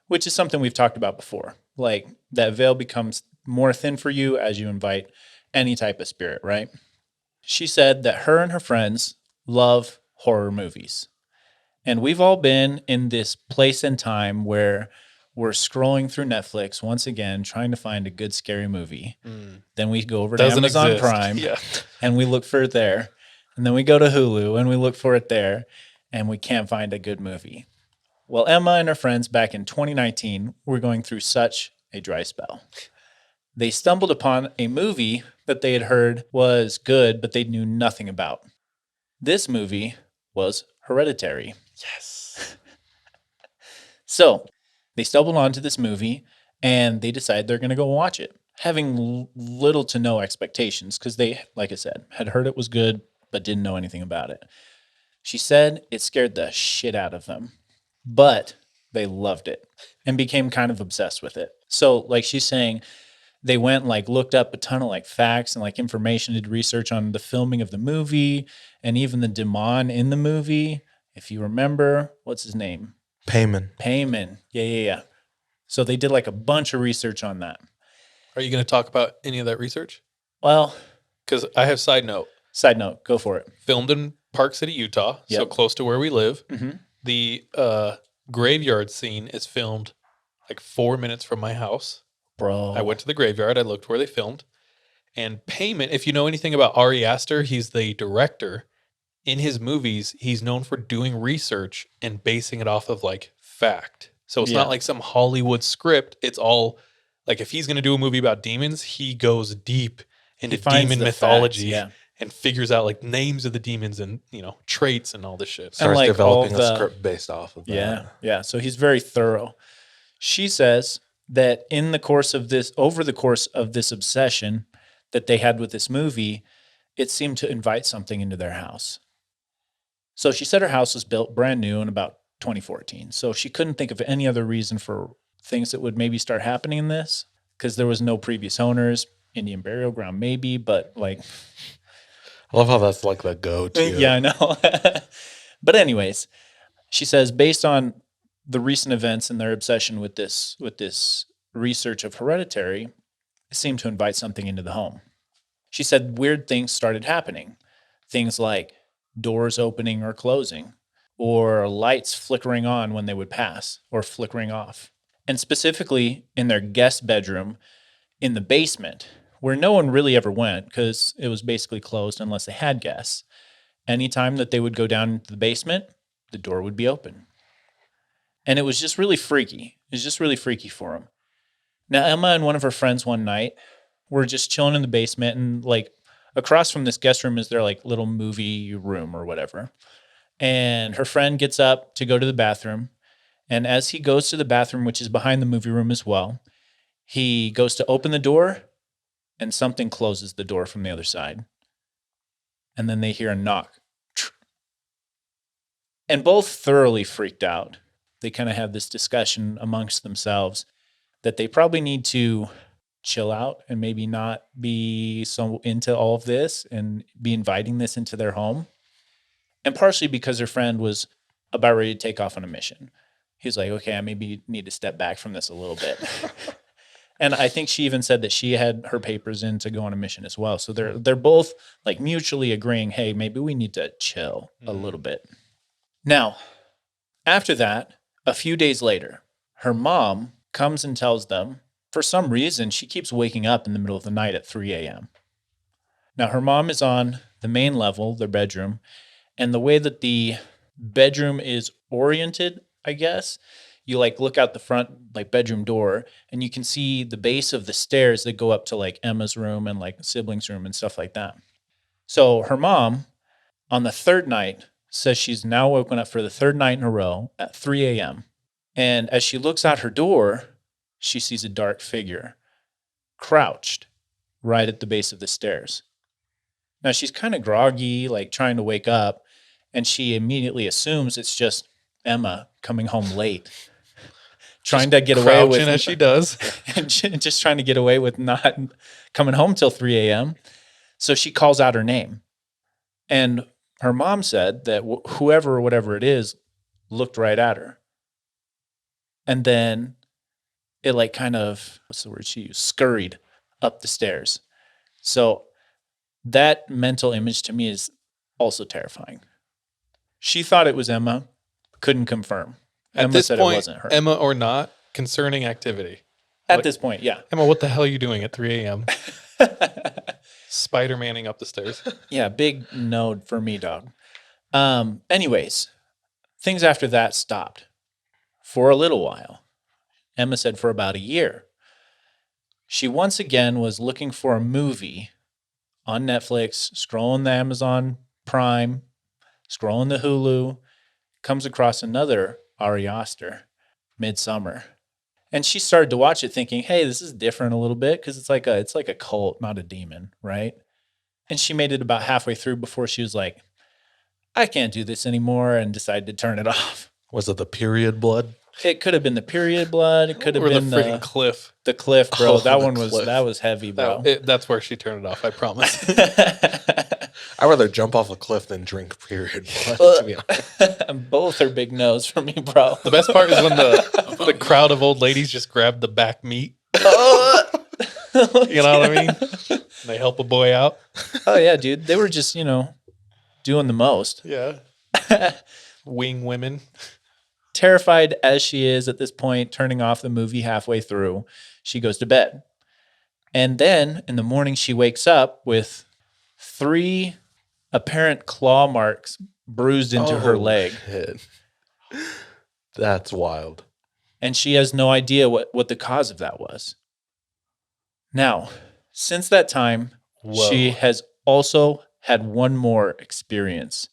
which is something we've talked about before. Like that veil becomes more thin for you as you invite any type of spirit, right? She said that her and her friends love horror movies. And we've all been in this place and time where we're scrolling through Netflix once again, trying to find a good scary movie. Then we go over to Doesn't Amazon exist. Prime Yeah. and we look for it there. And then we go to Hulu and we look for it there and we can't find a good movie. Well, Emma and her friends back in 2019 were going through such a dry spell. They stumbled upon a movie that they had heard was good, but they knew nothing about. This movie was Hereditary. Yes. So they stumbled onto this movie and they decided they're going to go watch it, having little to no expectations because they, like I said, had heard it was good, but didn't know anything about it. She said it scared the shit out of them, but they loved it and became kind of obsessed with it. So she's saying they went looked up a ton of facts and information, did research on the filming of the movie and even the demon in the movie. If you remember, what's his name? Paimon. Yeah. So they did a bunch of research on that. Are you going to talk about any of that research? Well, Because I have side note. side note, go for it. Filmed in Park City, Utah, so Yep. close to where we live. Mm-hmm. The graveyard scene is filmed 4 minutes from my house. Bro. I went to the graveyard. I looked where they filmed. And Paimon, if you know anything about Ari Aster, he's the director. In his movies, he's known for doing research and basing it off of fact. So it's Yeah. not like some Hollywood script. It's all if he's going to do a movie about demons, he goes deep into He finds demon the mythology facts, and figures out like names of the demons and, traits and all this shit. Starts like, developing all a the- script based off of that. Yeah, yeah. So he's very thorough. She says that over the course of this obsession that they had with this movie, it seemed to invite something into their house. So she said her house was built brand new in about 2014. So she couldn't think of any other reason for things that would maybe start happening in this, because there was no previous owners. Indian burial ground, maybe, but like, I love how that's like the go-to. yeah, I know. But anyways, she says based on the recent events and their obsession with this research of Hereditary, it seemed to invite something into the home. She said weird things started happening. Things like doors opening or closing, or lights flickering on when they would pass or flickering off. And specifically in their guest bedroom in the basement, where no one really ever went because it was basically closed unless they had guests. Anytime that they would go down into the basement, the door would be open. And it was just really freaky. It was just really freaky for them. Now, Emma and one of her friends one night were just chilling in the basement, and like across from this guest room is their like little movie room or whatever. And her friend gets up to go to the bathroom. And as he goes to the bathroom, which is behind the movie room as well, he goes to open the door, and something closes the door from the other side. And then they hear a knock. And both thoroughly freaked out. They kind of have this discussion amongst themselves that they probably need to chill out and maybe not be so into all of this and be inviting this into their home. And partially because their friend was about ready to take off on a mission. He was like, okay, I maybe need to step back from this a little bit. And I think she even said that she had her papers in to go on a mission as well. So they're both like mutually agreeing, hey, maybe we need to chill a little bit. Now, after that, a few days later, her mom comes and tells them, for some reason, she keeps waking up in the middle of the night at 3 a.m. Now, her mom is on the main level, their bedroom, and the way that the bedroom is oriented, I guess, you like look out the front like bedroom door and you can see the base of the stairs that go up to like Emma's room and like siblings' room and stuff like that. So her mom on the third night says she's now woken up for the third night in a row at 3 a.m. And as she looks out her door, she sees a dark figure crouched right at the base of the stairs. Now she's kind of groggy, like trying to wake up, and she immediately assumes it's just Emma coming home late. Trying to get away with, as she does, just trying to get away with not coming home till 3 a.m. So she calls out her name. And her mom said that whoever or whatever it is looked right at her. And then it like kind of, what's the word she used? Scurried up the stairs. So that mental image to me is also terrifying. She thought it was Emma, couldn't confirm. At Emma this said point, it wasn't her. Emma or not, concerning activity. At this point, yeah. Emma, what the hell are you doing at 3 a.m.? Spider-Manning up the stairs. Yeah, big no for me, dog. Anyways, things after that stopped for a little while. Emma said for about a year. She once again was looking for a movie on Netflix, scrolling the Amazon Prime, scrolling the Hulu, comes across another Ari Aster, Midsummer. And she started to watch it thinking, hey, this is different a little bit because it's like a cult, not a demon, right? And she made it about halfway through before she was like, I can't do this anymore, and decided to turn it off. Was it the period blood? It could have been the period blood. It could have Or the been freaking cliff. the cliff, bro. Oh, that the one cliff. was heavy, bro. That's where she turned it off, I promise. I'd rather jump off a cliff than drink period blood, to be honest. Both are big no's for me, bro. The best part is when the crowd of old ladies just grab the back meat. You know what I mean? They help a boy out. Oh yeah, dude. They were just, doing the most. Yeah. Wing women. Terrified as she is at this point, turning off the movie halfway through, she goes to bed. And then in the morning, she wakes up with 3 apparent claw marks bruised into her leg. Shit. That's wild. And she has no idea what the cause of that was. Now, since that time, Whoa. she has also had one more experience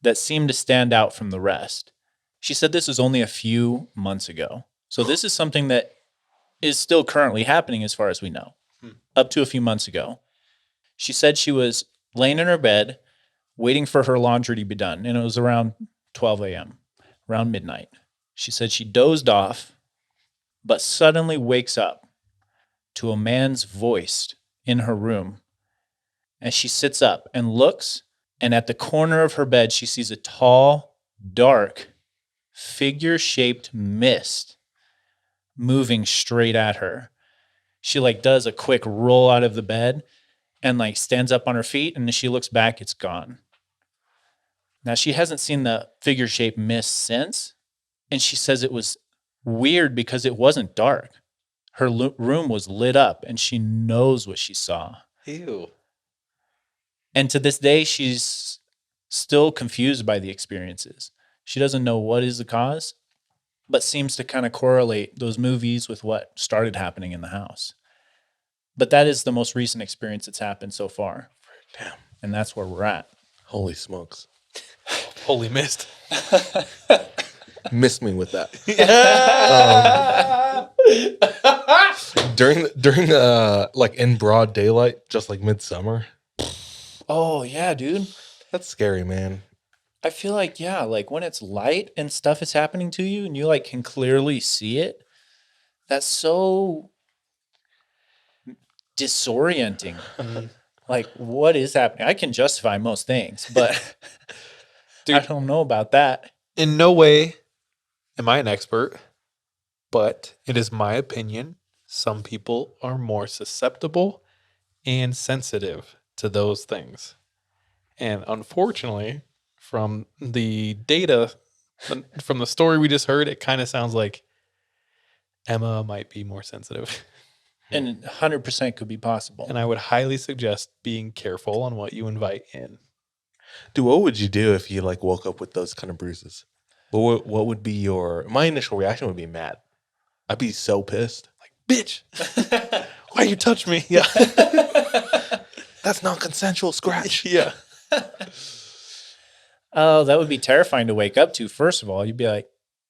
that seemed to stand out from the rest. She said this was only a few months ago. So this is something that is still currently happening as far as we know, up to a few months ago. She said she was laying in her bed waiting for her laundry to be done, and it was around 12 a.m., around midnight. She said she dozed off, but suddenly wakes up to a man's voice in her room. And she sits up and looks, and at the corner of her bed, she sees a tall, dark, figure-shaped mist moving straight at her. She does a quick roll out of the bed and stands up on her feet, and as she looks back, it's gone. Now, she hasn't seen the figure-shaped mist since, and she says it was weird because it wasn't dark. Her room was lit up, and she knows what she saw. Ew. And to this day, she's still confused by the experiences. She doesn't know what is the cause, but seems to kind of correlate those movies with what started happening in the house. But that is the most recent experience that's happened so far. Damn. And that's where we're at. Holy smokes. Holy mist. Missed me with that. During in broad daylight, just like midsummer. Oh, yeah, dude. That's scary, man. I feel when it's light and stuff is happening to you and you can clearly see it, that's so disorienting. What is happening? I can justify most things, but Dude, I don't know about that. in no way am I an expert, but it is my opinion. Some people are more susceptible and sensitive to those things. And unfortunately, from the data, from the story we just heard, it kind of sounds like Emma might be more sensitive. And 100% could be possible. And I would highly suggest being careful on what you invite in. Dude, what would you do if you woke up with those kind of bruises? What would be my initial reaction would be mad. I'd be so pissed. Bitch, why you touch me? Yeah. That's non-consensual scratch. Yeah. Oh, that would be terrifying to wake up to. First of all, you'd be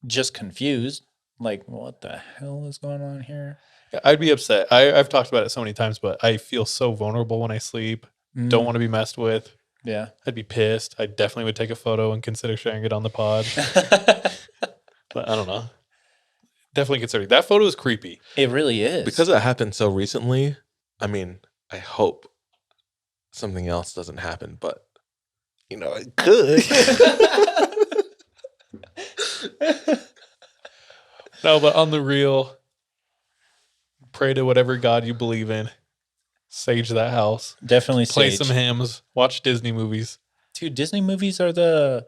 just confused. What the hell is going on here? I'd be upset. I've talked about it so many times, but I feel so vulnerable when I sleep. Don't want to be messed with. Yeah. I'd be pissed. I definitely would take a photo and consider sharing it on the pod. But I don't know. Definitely considering. That photo is creepy. It really is. Because it happened so recently, I hope something else doesn't happen, but it could. No, but on the real, pray to whatever God you believe in. Sage that house. Definitely Play sage. some hymns. Watch Disney movies. Dude, Disney movies are the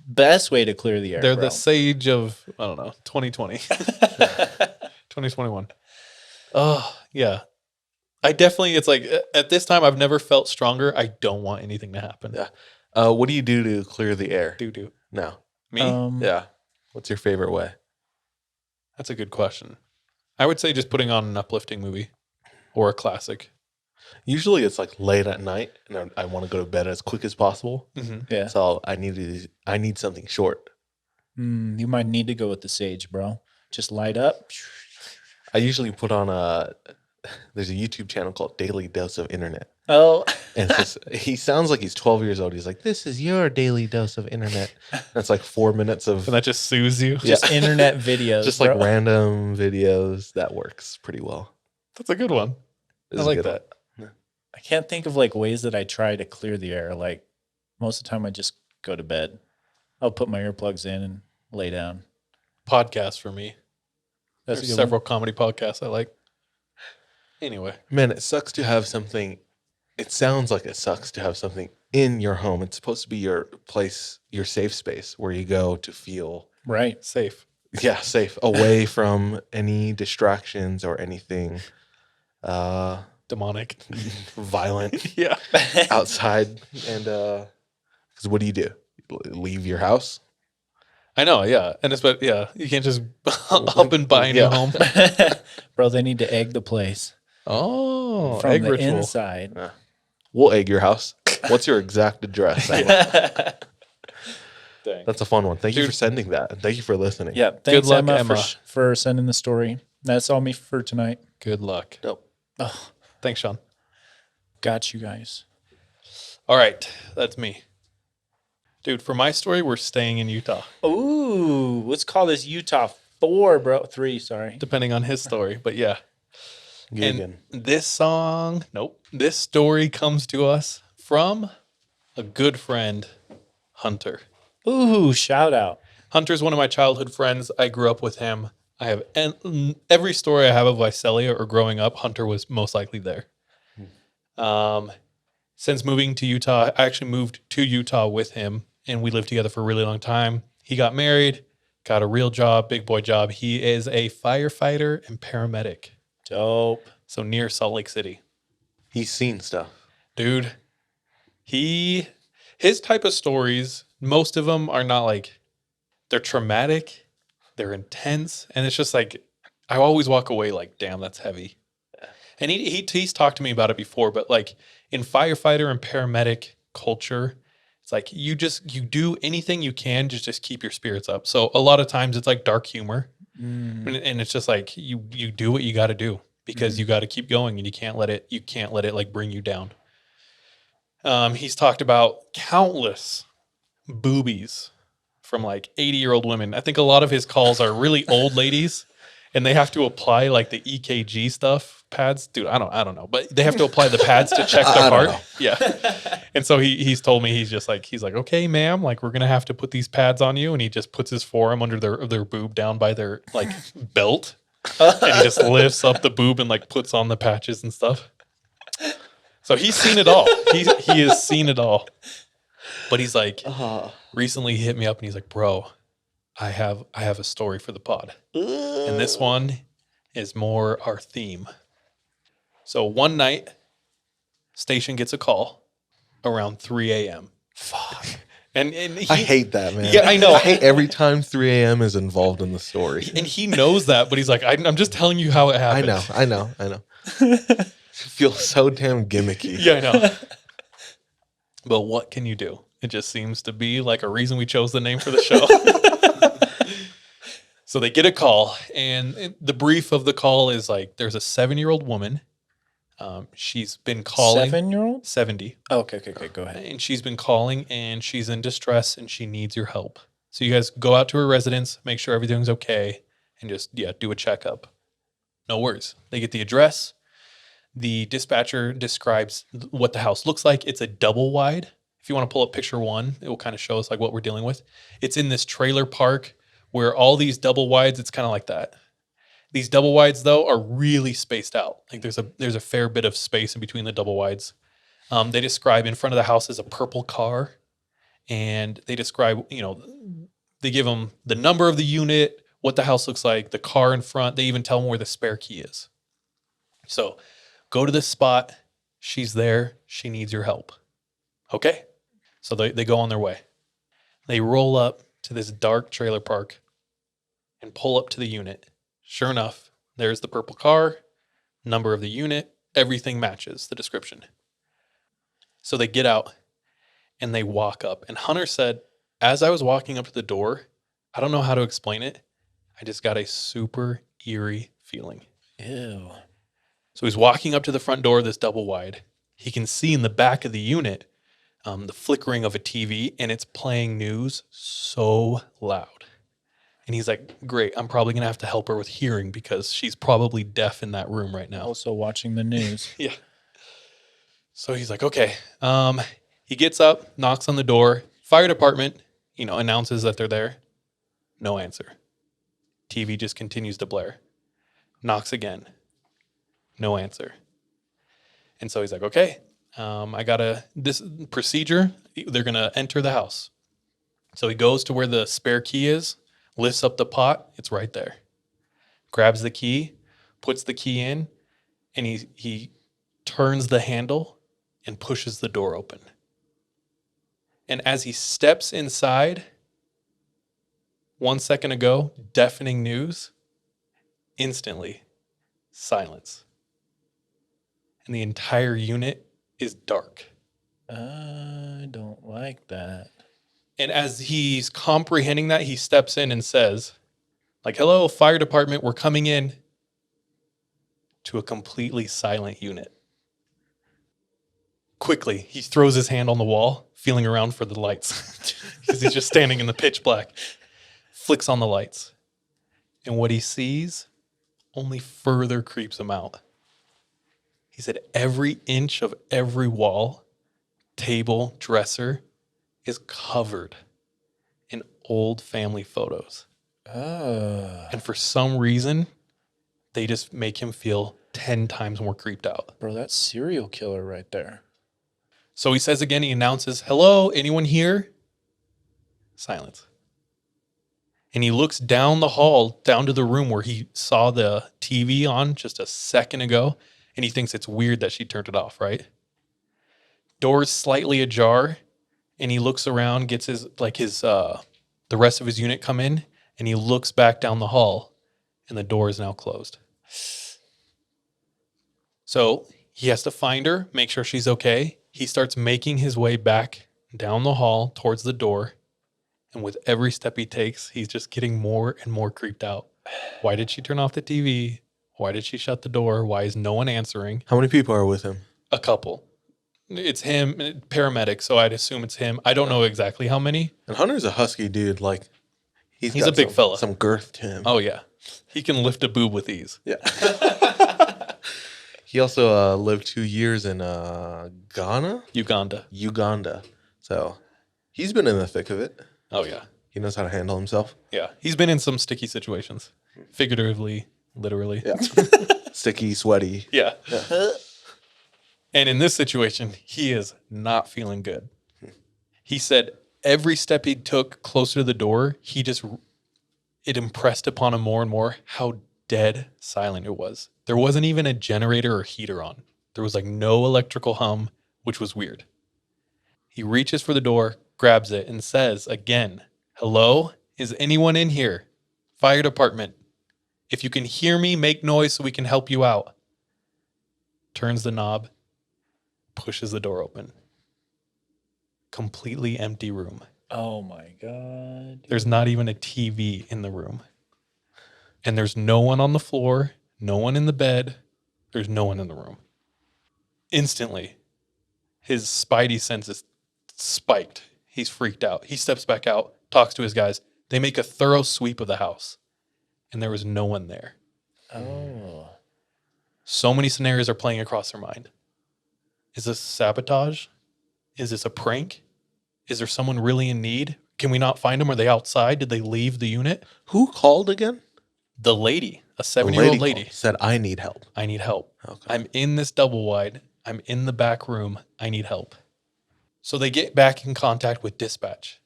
best way to clear the air. They're bro. the sage of, 2020. 2021. Oh, yeah. I definitely, it's at this time, I've never felt stronger. I don't want anything to happen. Yeah. What do you do to clear the air? Do. No. Me? Yeah. What's your favorite way? That's a good question. I would say just putting on an uplifting movie or a classic. Usually it's late at night and I want to go to bed as quick as possible. Mm-hmm. Yeah. So I need something short. You might need to go with the sage, bro. Just light up. I usually put on there's a YouTube channel called Daily Dose of Internet. Oh. And he sounds like he's 12 years old. He's like, this is your daily dose of internet. That's 4 minutes of And that just soothes you. Just internet videos. just bro. random videos. That works pretty well. That's a good one. This I is a like good that. one. I can't think of ways that I try to clear the air. Most of the time I just go to bed. I'll put my earplugs in and lay down. Podcast for me. That's There's a good several comedy podcasts I like. Anyway. Man, it sucks to have something. It sounds like it sucks to have something in your home. It's supposed to be your place, your safe space where you go to feel one. Right. Safe. safe, away from any distractions or anything Demonic. violent Yeah. outside. And because what do? Leave your house? I know, yeah. And you can't just up and buy a new Yeah. home. Bro, they need to egg the place Oh, from egg the ritual. inside. We'll egg your house. What's your exact address? Dang. That's a fun one. Thank you Dude. for sending that. And thank you for listening. Yeah. Thanks, luck, Emma, Emma. for sending the story. That's all me for tonight. Good luck. Dope. Oh, Thanks, Sean. got you guys. All right, that's me. Dude, for my story, we're staying in Utah, Ooh, let's call this Utah 4, bro. 3, sorry. depending on his story. But yeah. Giggin. And this story comes to us from a good friend, Hunter. Ooh, shout out. Hunter's one of my childhood friends. I grew up with him. I have every story I have of Visalia or growing up, Hunter was most likely there. Since moving to Utah, I actually moved to Utah with him, and we lived together for a really long time. He got married, got a real job, big boy job. He is a firefighter and paramedic. Dope. So near Salt Lake City. He's seen stuff. Dude, his type of stories, most of them are not like, they're traumatic, they're intense, and it's just like, I always walk away like, damn, that's heavy. And he's talked to me about it before, but like in firefighter and paramedic culture, it's like you do anything you can to just keep your spirits up. So a lot of times it's like dark humor, and it's just like you do what you got to do because you got to keep going, and you can't let it like bring you down. He's talked about countless boobies from like 80-year-old women. I think a lot of his calls are really old ladies, and they have to apply like the EKG stuff pads. Dude, I don't know, but they have to apply the pads to check their heart. Yeah. And so he's told me, he's like, okay, ma'am, like we're going to have to put these pads on you. And he just puts his forearm under their boob down by their like belt. And he just lifts up the boob and like puts on the patches and stuff. So he's seen it all. He has seen it all. But he's like, recently he hit me up and he's like, bro, I have a story for the pod. And this one is more our theme. So one night, station gets a call around 3 a.m. Fuck. And I hate that, man. Yeah, I know. I hate every time 3 a.m. is involved in the story. And he knows that, but he's like, I'm just telling you how it happened. I know. It feels so damn gimmicky. Yeah, I know. But what can you do? It just seems to be like a reason we chose the name for the show. So they get a call, and the brief of the call is like, there's a 7-year-old woman. She's been calling. 7-year-old? 70. Oh, okay. Go ahead. And she's been calling, and she's in distress, and she needs your help. So you guys go out to her residence, make sure everything's okay, and just, do a checkup. No worries. They get the address. The dispatcher describes what the house looks like. It's a double wide. If you want to pull up picture 1, it will kind of show us like what we're dealing with. It's in this trailer park where all these double wides, it's kind of like that. These double wides though are really spaced out. Like there's a fair bit of space in between the double wides. They describe in front of the house is a purple car, and they describe, they give them the number of the unit, what the house looks like, the car in front. They even tell them where the spare key is. So go to this spot. She's there. She needs your help. Okay. So they go on their way. They roll up to this dark trailer park and pull up to the unit. Sure enough, there's the purple car, number of the unit, everything matches the description. So they get out and they walk up. And Hunter said, as I was walking up to the door, I don't know how to explain it, I just got a super eerie feeling. Ew. So he's walking up to the front door of this double wide. He can see in the back of the unit the flickering of a TV, and it's playing news so loud. And he's like, great, I'm probably going to have to help her with hearing because she's probably deaf in that room right now. Also watching the news. Yeah. So he's like, okay. He gets up, knocks on the door. Fire department, announces that they're there. No answer. TV just continues to blare. Knocks again. No answer. And so he's like, okay, this procedure, they're going to enter the house. So he goes to where the spare key is, lifts up the pot. It's right there. Grabs the key, puts the key in, and he turns the handle and pushes the door open. And as he steps inside, 1 second ago, deafening news, instantly, silence. And the entire unit is dark. I don't like that. And as he's comprehending that, he steps in and says, like, hello, fire department, we're coming in, to a completely silent unit. Quickly, he throws his hand on the wall, feeling around for the lights because he's just standing in the pitch black. Flicks on the lights. And what he sees only further creeps him out. He said every inch of every wall, table, dresser is covered in old family photos. Oh, And for some reason, they just make him feel 10 times more creeped out. bro, that's serial killer right there. So he says again, he announces, hello, anyone here? Silence. And he looks down the hall, down to the room where he saw the TV on just a second ago, and he thinks it's weird that she turned it off, right? Door's slightly ajar, and he looks around, gets the rest of his unit come in, and he looks back down the hall, and the door is now closed. So he has to find her, make sure she's okay. He starts making his way back down the hall towards the door. And with every step he takes, he's just getting more and more creeped out. Why did she turn off the TV? Why did she shut the door? Why is no one answering? How many people are with him? A couple. It's him, paramedic, so I'd assume it's him. I don't know exactly how many. And Hunter's a husky dude. Like He's got a big fella. some girth to him. Oh, yeah. He can lift a boob with ease. Yeah. He also lived 2 years in Uganda. So he's been in the thick of it. Oh, yeah. He knows how to handle himself. Yeah. He's been in some sticky situations, figuratively, literally. Yeah. Sticky, sweaty. Yeah. And in this situation, he is not feeling good. He said every step he took closer to the door, it impressed upon him more and more how dead silent it was. There wasn't even a generator or heater on. There was like no electrical hum, which was weird. He reaches for the door, grabs it, and says again, hello? Is anyone in here? Fire department. If you can hear me, make noise so we can help you out. Turns the knob, pushes the door open. Completely empty room. Oh my God. There's not even a TV in the room. And there's no one on the floor, no one in the bed. There's no one in the room. Instantly, his spidey senses spiked. He's freaked out. He steps back out, talks to his guys. They make a thorough sweep of the house. And there was no one there. Oh. So many scenarios are playing across their mind. Is this sabotage? Is this a prank? Is there someone really in need? Can we not find them? Are they outside? Did they leave the unit? Who called again? The lady, a The 70-year-old lady, called, said, I need help. I need help. Okay. I'm in this double wide. I'm in the back room. I need help. So they get back in contact with dispatch.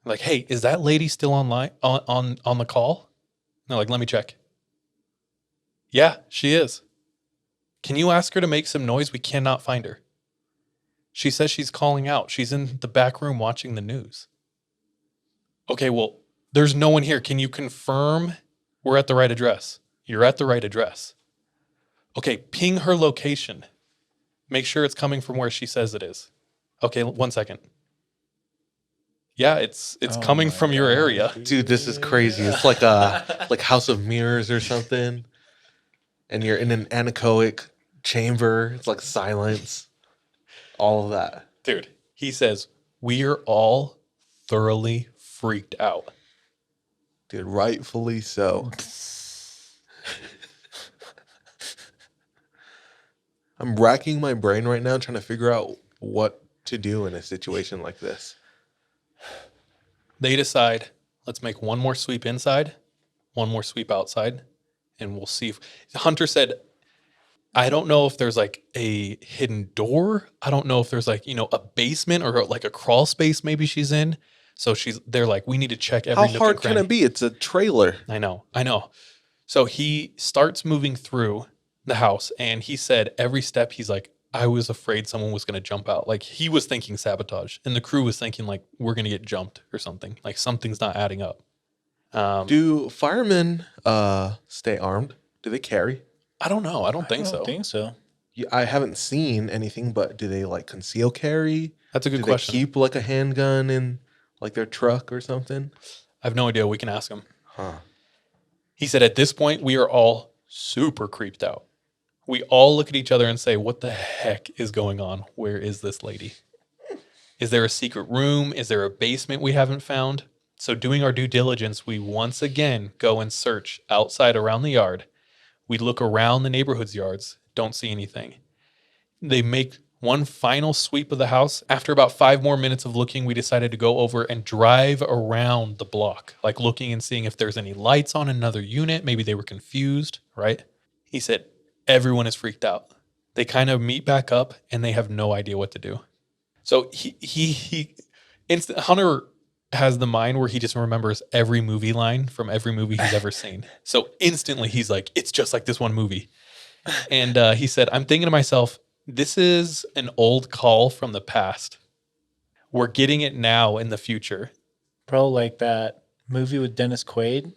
Like, hey, is that lady still online on the call? And they're like, let me check. Yeah, she is. Can you ask her to make some noise? We cannot find her. She says she's calling out. She's in the back room watching the news. Okay, well, there's no one here. Can you confirm we're at the right address? You're at the right address. Okay, ping her location. Make sure it's coming from where she says it is. Okay, 1 second. Yeah, it's Oh coming my from your God, area. Dude, this is crazy. It's like like House of Mirrors or something. And you're in an anechoic chamber. It's like silence. All of that. Dude, he says, we are all thoroughly freaked out. Dude, rightfully so. I'm racking my brain right now trying to figure out what to do in a situation like this. They decide, let's make one more sweep inside, one more sweep outside, and we'll see. Hunter said, I don't know if there's like a hidden door. I don't know if there's like, a basement or like a crawl space maybe she's in. So they're like, we need to check every How nook hard and can cranny. it be? It's a trailer. I know. So he starts moving through the house, and he said every step he's like, I was afraid someone was going to jump out. Like he was thinking sabotage, and the crew was thinking like, we're going to get jumped or something. Like something's not adding up. Do firemen stay armed? Do they carry? I don't know. I don't think I so. don't think so. I haven't seen anything, but do they like conceal carry? That's a good Do question. they keep like a handgun in like their truck or something? I have no idea. We can ask him. Huh. He said, at this point, we are all super creeped out. We all look at each other and say, what the heck is going on? Where is this lady? Is there a secret room? Is there a basement we haven't found? So doing our due diligence, we once again go and search outside around the yard. We look around the neighborhood's yards, don't see anything. They make one final sweep of the house. After about 5 more minutes of looking, we decided to go over and drive around the block, like looking and seeing if there's any lights on another unit. Maybe they were confused, right? He said, everyone is freaked out. They kind of meet back up and they have no idea what to do. So Hunter has the mind where he just remembers every movie line from every movie he's ever seen. So instantly he's like, it's just like this one movie. And he said, I'm thinking to myself, this is an old call from the past. We're getting it now in the future. Bro, like that movie with Dennis Quaid.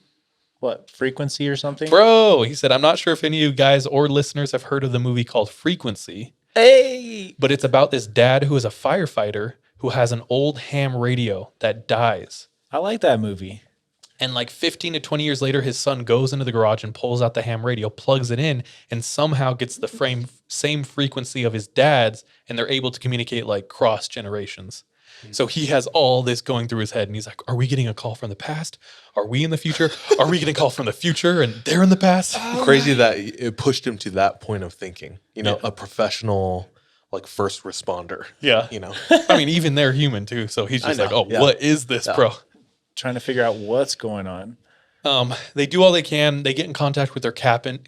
What, Frequency or something? Bro, he said, I'm not sure if any of you guys or listeners have heard of the movie called Frequency. Hey! But it's about this dad who is a firefighter who has an old ham radio that dies. I like that movie. And like 15 to 20 years later, his son goes into the garage and pulls out the ham radio, plugs it in, and somehow gets the same frequency of his dad's, and they're able to communicate like cross generations. So he has all this going through his head, and he's like, are we getting a call from the past? Are we in the future? Are we getting a call from the future and they're in the past? Crazy that it pushed him to that point of thinking. You know, Yeah. a professional like first responder. Yeah. You know, I mean, even they're human too. So he's just I like, know, oh, yeah. what is this, Yeah. bro? Trying to figure out what's going on. They do all they can. They get in contact with their captain.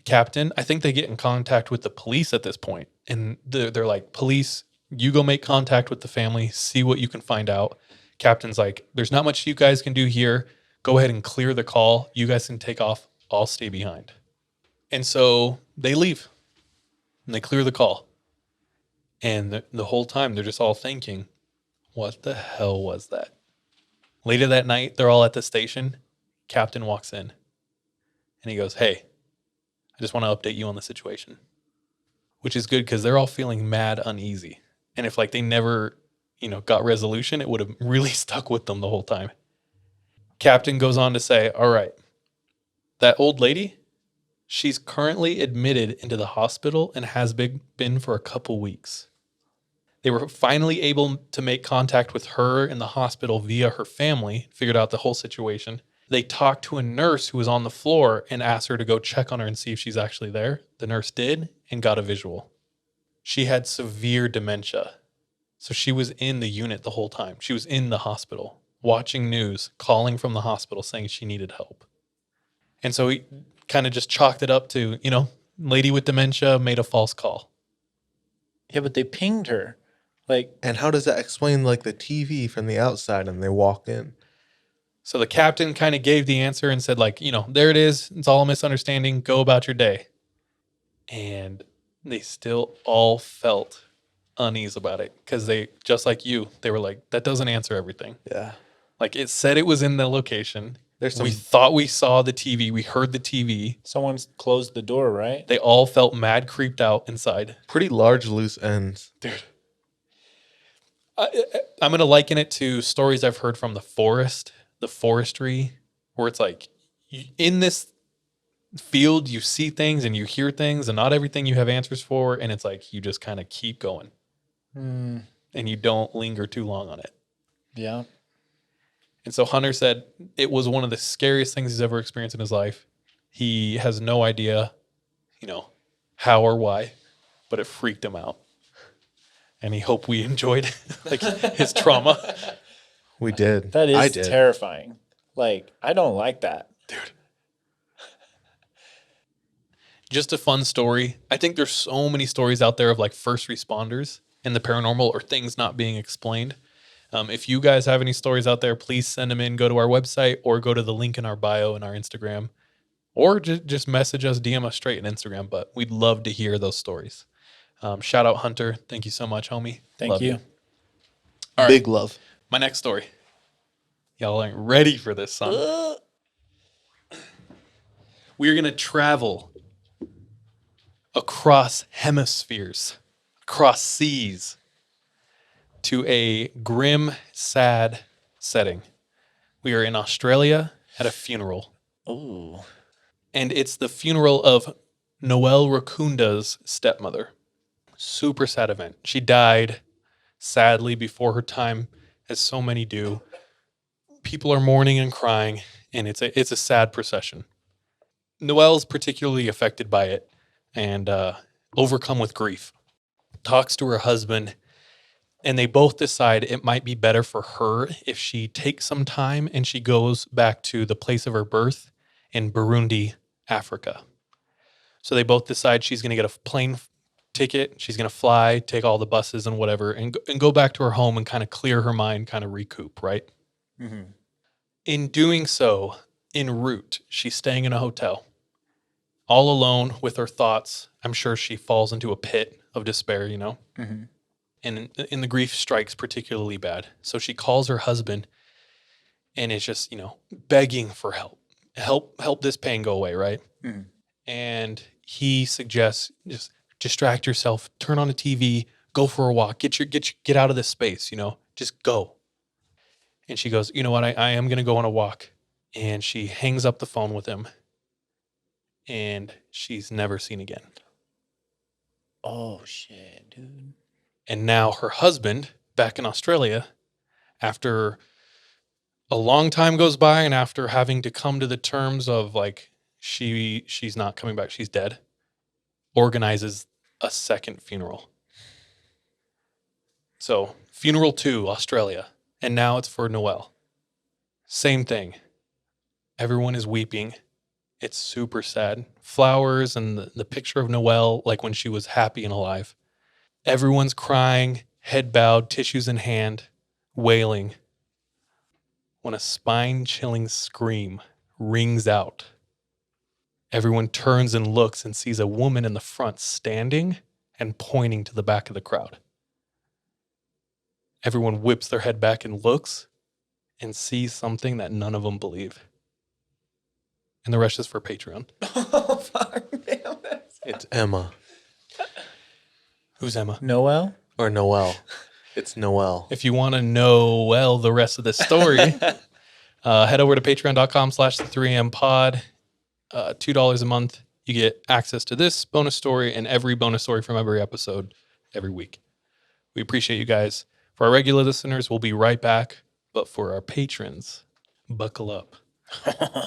I think they get in contact with the police at this point. And they're like, police, you go make contact with the family, see what you can find out. Captain's like, there's not much you guys can do here. Go ahead and clear the call. You guys can take off. I'll stay behind. And so they leave and they clear the call. And the whole time they're just all thinking, what the hell was that? Later that night, they're all at the station. Captain walks in and he goes, hey, I just want to update you on the situation, which is good because they're all feeling mad uneasy. And if like they never, got resolution, it would have really stuck with them the whole time. Captain goes on to say, all right, that old lady, she's currently admitted into the hospital and has been for a couple weeks. They were finally able to make contact with her in the hospital via her family, figured out the whole situation. They talked to a nurse who was on the floor and asked her to go check on her and see if she's actually there. The nurse did and got a visual. She had severe dementia. So she was in the unit the whole time. She was in the hospital, watching news, calling from the hospital saying she needed help. And so he kind of just chalked it up to, lady with dementia made a false call. Yeah, but they pinged her. Like, and how does that explain like the TV from the outside and they walk in? So the captain kind of gave the answer and said, like, there it is. It's all a misunderstanding. Go about your day. And they still all felt unease about it because they, just like you, they were like, that doesn't answer everything. Yeah. Like it said it was in the location. There's some We thought we saw the TV. We heard the TV. someone's closed the door, right? They all felt mad creeped out inside. pretty large loose ends. Dude. I'm going to liken it to stories I've heard from the forestry, where it's like in this field, you see things and you hear things and not everything you have answers for. And it's like, you just kind of keep going and you don't linger too long on it. Yeah. And so Hunter said it was one of the scariest things he's ever experienced in his life. He has no idea, how or why, but it freaked him out. And he hoped we enjoyed like his trauma. We did. That I is did. terrifying. Like, I don't like that. Dude. Just a fun story. I think there's so many stories out there of like first responders and the paranormal or things not being explained. If you guys have any stories out there, please send them in. Go to our website or go to the link in our bio in our Instagram. Or just message us, DM us straight on Instagram. But we'd love to hear those stories. Shout out Hunter. Thank you so much, homie. Thank Love you. All right. Big love. My next story. Y'all ain't ready for this, son. We're going to travel across hemispheres, across seas, to a grim, sad setting. We are in Australia at a funeral, Oh. and it's the funeral of Noelle Rakunda's stepmother. Super sad event. She died sadly before her time, as so many do. People are mourning and crying, and it's a sad procession. Noelle's particularly affected by it and overcome with grief. Talks to her husband, and they both decide it might be better for her if she takes some time and she goes back to the place of her birth in Burundi, Africa. So they both decide she's going to get a plane ticket. She's going to fly, take all the buses and whatever, and go back to her home and kind of clear her mind, kind of recoup, right? Mm-hmm. In doing so, en route, she's staying in a hotel, all alone with her thoughts. I'm sure she falls into a pit of despair, Mm-hmm. and the grief strikes particularly bad. So she calls her husband and is just, begging for help. Help this pain go away, right? Mm-hmm. And he suggests just distract yourself, turn on a TV, go for a walk, get out of this space, just go. And she goes, you know what, I am going to go on a walk. And she hangs up the phone with him, and she's never seen again. Oh, shit, dude. And now her husband, back in Australia, after a long time goes by and after having to come to the terms of like she's not coming back, she's dead, organizes a second funeral. So, funeral 2, Australia. And now it's for Noelle. Same thing. Everyone is weeping. It's super sad. Flowers and the picture of Noelle, like when she was happy and alive. Everyone's crying, head bowed, tissues in hand, wailing. When a spine-chilling scream rings out, everyone turns and looks and sees a woman in the front standing and pointing to the back of the crowd. Everyone whips their head back and looks and sees something that none of them believe. And the rest is for Patreon. Oh, fuck. Damn it. It's Emma Who's Emma? Noel? or Noelle. It's Noelle. If you want to know the rest of this story, head over to patreon.com/the3am pod. $2 a month. You get access to this bonus story and every bonus story from every episode every week. We appreciate you guys. For our regular listeners, we'll be right back. But for our patrons, buckle up.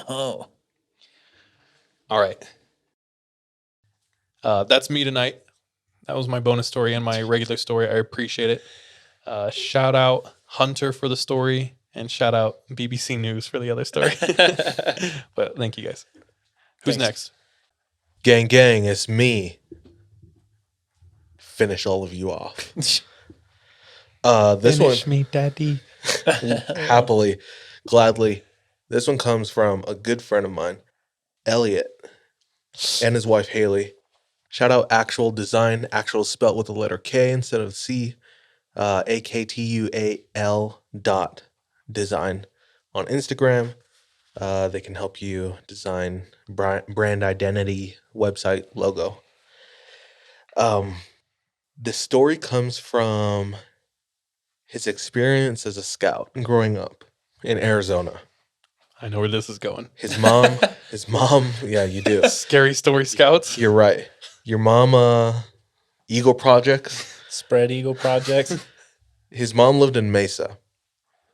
Oh. All right. That's me tonight. That was my bonus story and my regular story. I appreciate it. Shout out Hunter for the story and shout out BBC News for the other story. But thank you guys. Who's Thanks. next? Gang, gang, it's me. Finish all of you off. This one, me, daddy. happily, gladly. This one comes from a good friend of mine, Elliot, and his wife, Haley. Shout out Actual Design. Actual spelt with the letter K instead of C. AKTUAL .design on Instagram. They can help you design brand identity, website, logo. The story comes from his experience as a scout growing up in Arizona. I know where this is going. His mom, yeah, you do. Scary Story Scouts. You're right. Your mom, Eagle Projects. Spread Eagle Projects. His mom lived in Mesa.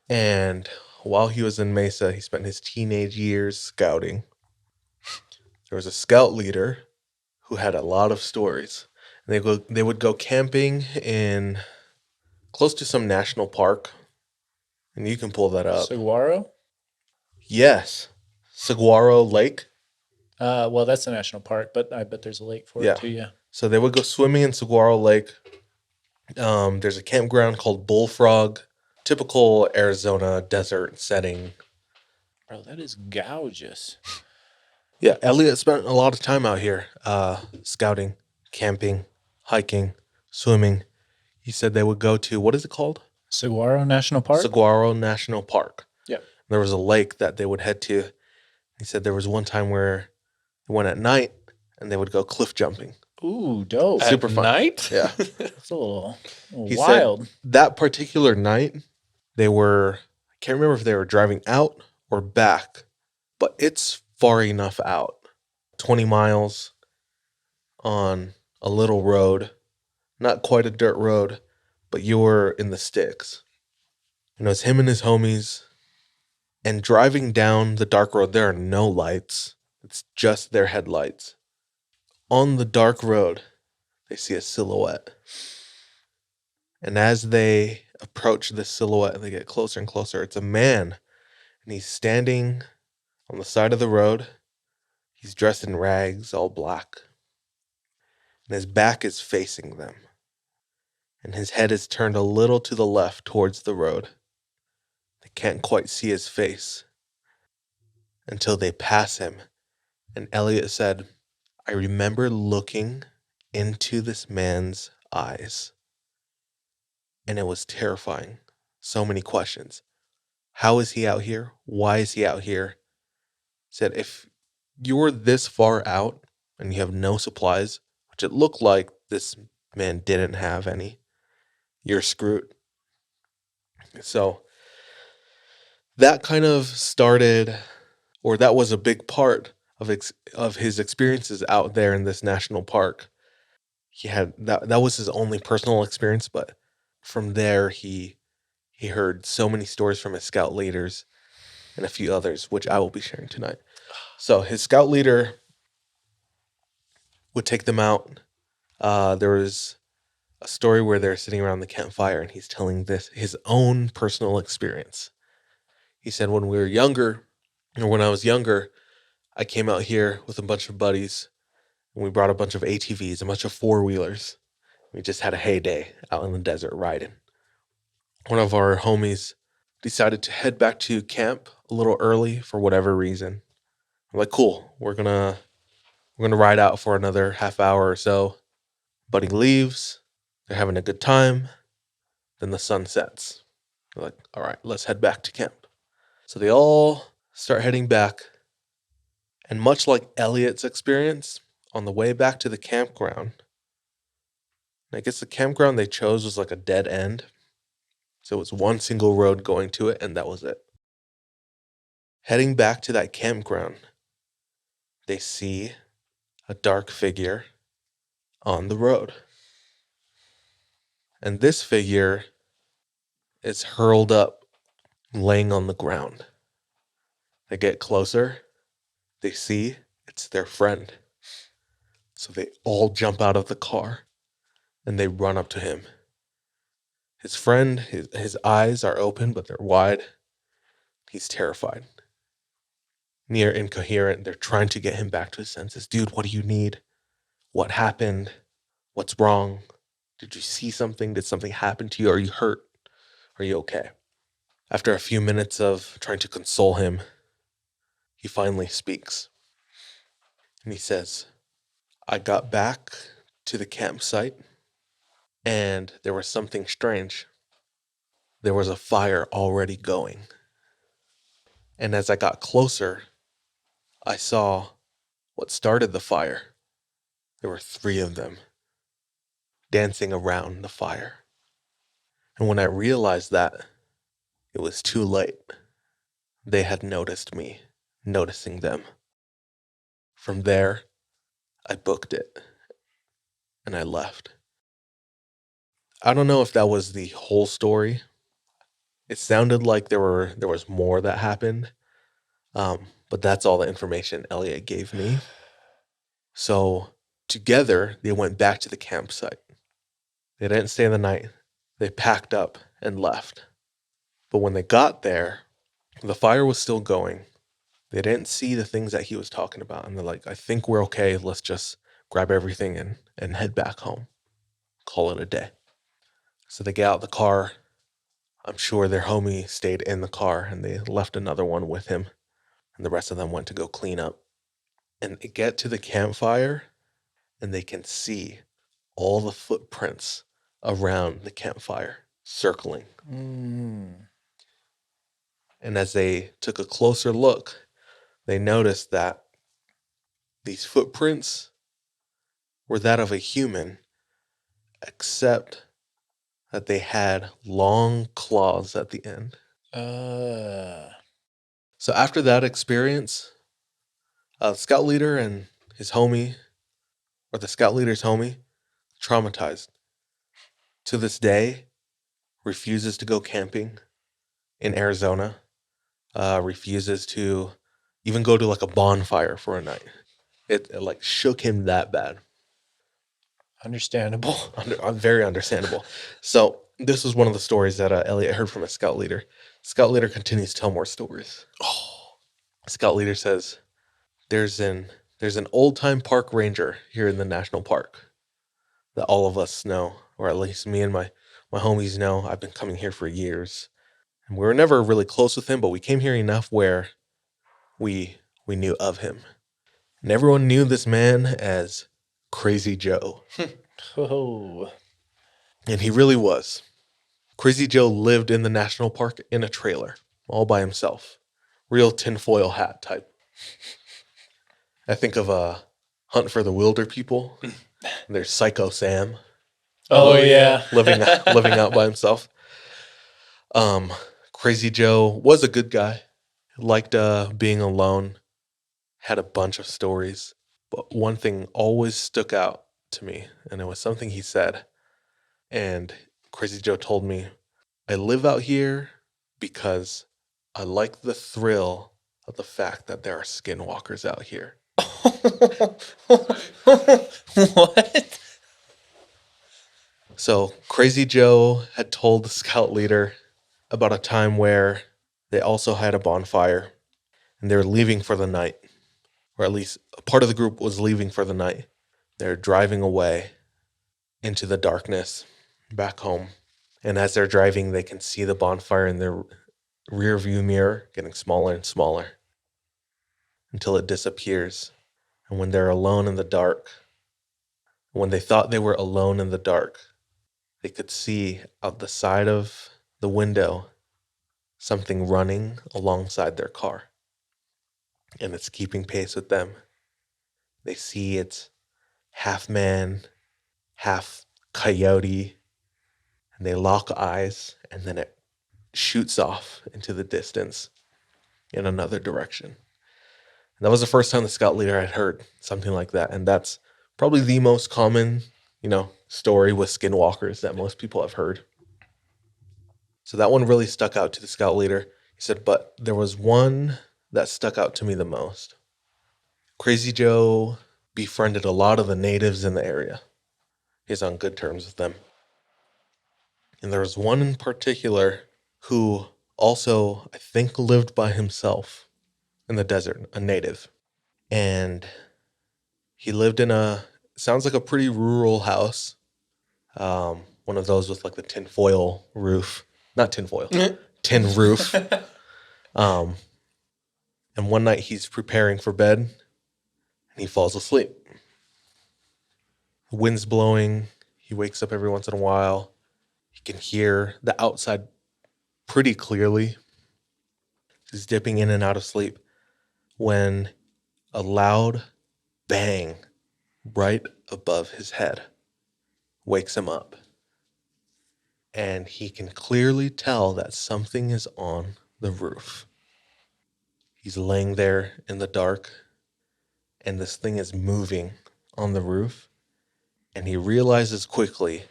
And while he was in Mesa, he spent his teenage years scouting. There was a scout leader who had a lot of stories. They would go camping in close to some national park. And you can pull that up. Saguaro? Yes. Saguaro Lake. Well, that's a national park, but I bet there's a lake for Yeah. it too, yeah. So they would go swimming in Saguaro Lake. There's a campground called Bullfrog. Typical Arizona desert setting. Bro, that is gorgeous. Yeah, Elliot spent a lot of time out here scouting, camping, hiking, swimming. He said they would go to, what is it called? Saguaro National Park? Saguaro National Park. Yeah. There was a lake that they would head to. He said there was one time where they went at night and they would go cliff jumping. Ooh, dope. Super At fun. night? Yeah. That's a little He wild. said that particular night, I can't remember if they were driving out or back, but it's far enough out. 20 miles on a little road, not quite a dirt road, but you're in the sticks. It's him and his homies. And driving down the dark road, there are no lights. It's just their headlights. On the dark road, they see a silhouette. And as they approach this silhouette, they get closer and closer. It's a man, and he's standing on the side of the road. He's dressed in rags, all black. And his back is facing them. And his head is turned a little to the left towards the road. They can't quite see his face until they pass him. And Elliot said, I remember looking into this man's eyes, and it was terrifying. So many questions. How is he out here? Why is he out here? Said, if you're this far out and you have no supplies, which it looked like this man didn't have any, you're screwed. So that kind of started, or that was a big part of his experiences out there in this national park. He had that was his only personal experience, but from there he heard so many stories from his scout leaders and a few others, which I will be sharing tonight. So his scout leader would take them out. There was a story where they're sitting around the campfire and he's telling his own personal experience. He said, when we were younger, or when I was younger, I came out here with a bunch of buddies and we brought a bunch of ATVs, a bunch of four-wheelers. We just had a heyday out in the desert riding. One of our homies decided to head back to camp a little early for whatever reason. I'm like, cool, we're gonna ride out for another half hour or so. Buddy leaves, they're having a good time, then the sun sets. They're like, all right, let's head back to camp. So they all start heading back, and much like Elliot's experience, on the way back to the campground, I guess the campground they chose was like a dead end. So it was one single road going to it, and that was it. Heading back to that campground, they see a dark figure on the road. And this figure is hurled up, laying on the ground. They get closer. They see it's their friend. So they all jump out of the car and they run up to him. His friend, his eyes are open, but they're wide. He's terrified. Near incoherent. They're trying to get him back to his senses. Dude, what do you need? What happened? What's wrong? Did you see something? Did something happen to you? Are you hurt? Are you okay? After a few minutes of trying to console him, he finally speaks. And he says, I got back to the campsite and there was something strange. There was a fire already going. And as I got closer, I saw what started the fire. There were 3 of them dancing around the fire. And when I realized that, it was too late. They had noticed me, noticing them. From there, I booked it and I left. I don't know if that was the whole story. It sounded like there was more that happened, but that's all the information Elliot gave me. So together, they went back to the campsite. They didn't stay the night. They packed up and left. But when they got there, the fire was still going. They didn't see the things that he was talking about. And they're like, I think we're okay. Let's just grab everything and head back home. Call it a day. So they get out the car. I'm sure their homie stayed in the car and they left another one with him. And the rest of them went to go clean up. And they get to the campfire and they can see all the footprints around the campfire circling. And as they took a closer look, they noticed that these footprints were that of a human, except that they had long claws at the end. So after that experience, the scout leader and his homie, or the scout leader's homie, traumatized. To this day, refuses to go camping in Arizona, refuses to even go to like a bonfire for a night. It like shook him that bad. Understandable. Very understandable. So this was one of the stories that Elliot heard from a scout leader. Scout leader continues to tell more stories. Scout leader says, there's an old time park ranger here in the national park that all of us know, or at least me and my homies know. I've been coming here for years. And we were never really close with him, but we came here enough where we knew of him. And everyone knew this man as Crazy Joe. Oh. And he really was. Crazy Joe lived in the national park in a trailer, all by himself. Real tinfoil hat type. I think of Hunt for the Wilder People. There's Psycho Sam. Oh, yeah. living out by himself. Crazy Joe was a good guy. Liked being alone. Had a bunch of stories. But one thing always stuck out to me, and it was something he said. And Crazy Joe told me, I live out here because I like the thrill of the fact that there are skinwalkers out here. What? So Crazy Joe had told the scout leader about a time where they also had a bonfire and they were leaving for the night, or at least a part of the group was leaving for the night. They're driving away into the darkness back home. And as they're driving, they can see the bonfire in their rear view mirror getting smaller and smaller until it disappears. And when they're alone in the dark, when they thought they were alone in the dark, they could see out the side of the window something running alongside their car. And it's keeping pace with them. They see it's half man, half coyote, and they lock eyes, and then it shoots off into the distance in another direction. And that was the first time the scout leader had heard something like that. And that's probably the most common, story with skinwalkers that most people have heard. So that one really stuck out to the scout leader. He said, but there was one that stuck out to me the most. Crazy Joe befriended a lot of the natives in the area. He's on good terms with them. And there was one in particular who also, I think, lived by himself in the desert, a native. And he lived in sounds like a pretty rural house. One of those with like the tinfoil roof. Not tinfoil, tin roof. And one night he's preparing for bed and he falls asleep. The wind's blowing. He wakes up every once in a while. He can hear the outside pretty clearly. He's dipping in and out of sleep when a loud bang right above his head wakes him up. And he can clearly tell that something is on the roof. He's laying there in the dark, and this thing is moving on the roof. And he realizes quickly,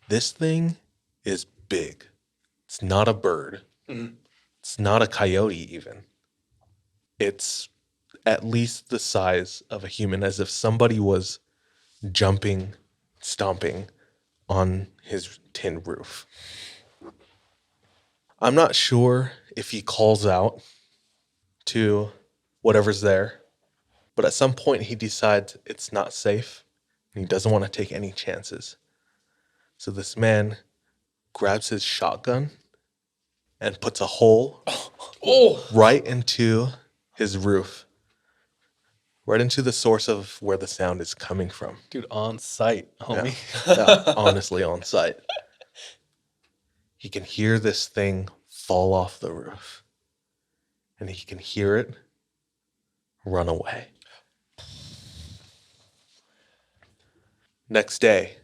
this thing is big. It's not a bird. Mm-hmm. It's not a coyote even. It's at least the size of a human, as if somebody was jumping, stomping on his tin roof. I'm not sure if he calls out to whatever's there, but at some point he decides it's not safe and he doesn't want to take any chances. So this man grabs his shotgun and puts a hole right into his roof, right into the source of where the sound is coming from. Dude, on site, homie. Yeah, honestly, on site. He can hear this thing fall off the roof, and he can hear it run away. Next day,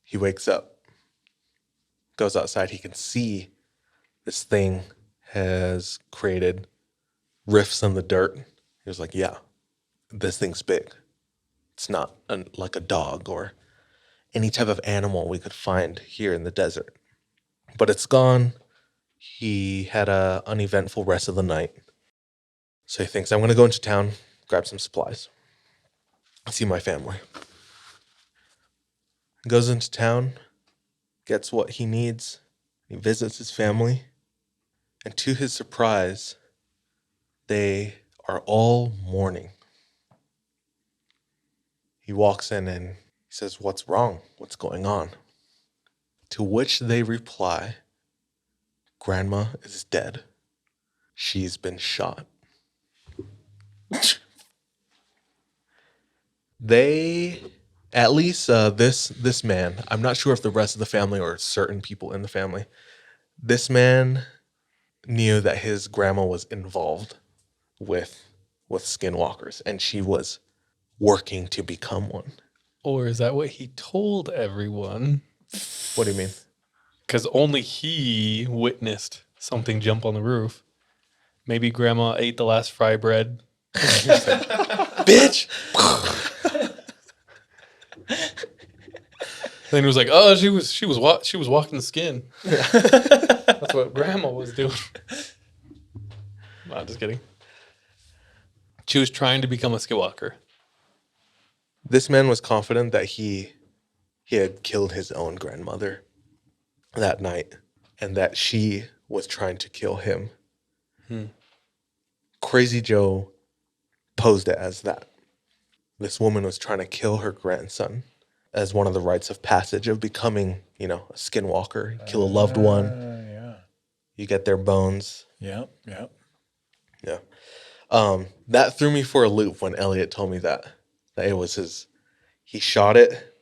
he wakes up, goes outside. He can see this thing has created rifts in the dirt. He was like, yeah, this thing's big. It's not like a dog or any type of animal we could find here in the desert. But it's gone. He had a uneventful rest of the night. So he thinks, I'm going to go into town, grab some supplies, see my family. Goes into town, gets what he needs. He visits his family. And to his surprise, they are all mourning. He walks in and he says, what's wrong? What's going on? To which they reply, Grandma is dead. She's been shot. They, at least this man, I'm not sure if the rest of the family or certain people in the family, this man knew that his grandma was involved with skinwalkers, and she was working to become one. Or is that what he told everyone? What do you mean? Because only he witnessed something jump on the roof. Maybe grandma ate the last fry bread. Bitch! Then he was like, "Oh, she was walking the skin." That's what grandma was doing. Nah, just kidding. She was trying to become a skinwalker. This man was confident that he had killed his own grandmother that night, and that she was trying to kill him. Crazy Joe posed it as that. This woman was trying to kill her grandson as one of the rites of passage of becoming, a skinwalker. Kill a loved one. Yeah. You get their bones. Yep. Yeah. That threw me for a loop when Elliot told me that it was his. He shot it,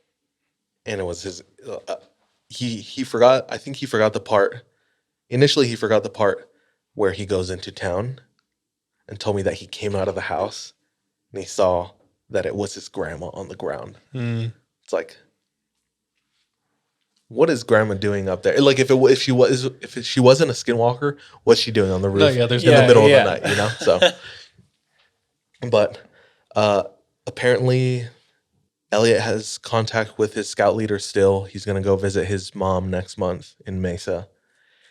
and it was his. He forgot. I think he forgot the part. Initially, he forgot the part where he goes into town, and told me that he came out of the house, and he saw that it was his grandma on the ground. It's like, what is grandma doing up there? Like, if she wasn't a skinwalker, what's she doing on the roof? No, yeah, there's in the middle yeah. of the night, So, but apparently, Elliot has contact with his scout leader still. He's going to go visit his mom next month in Mesa.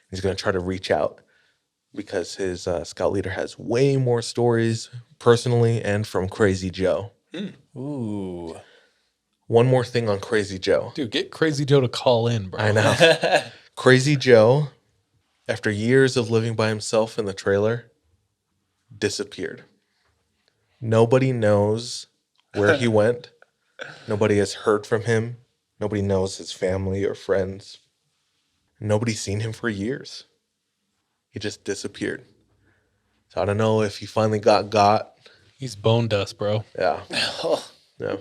He's going to try to reach out because his scout leader has way more stories personally and from Crazy Joe. Ooh. One more thing on Crazy Joe. Dude, get Crazy Joe to call in, bro. I know. Crazy Joe, after years of living by himself in the trailer, disappeared. Nobody knows where he went. Nobody has heard from him. Nobody knows his family or friends. Nobody's seen him for years. He just disappeared. So I don't know if he finally got. He's bone dust, bro. Yeah. Yeah.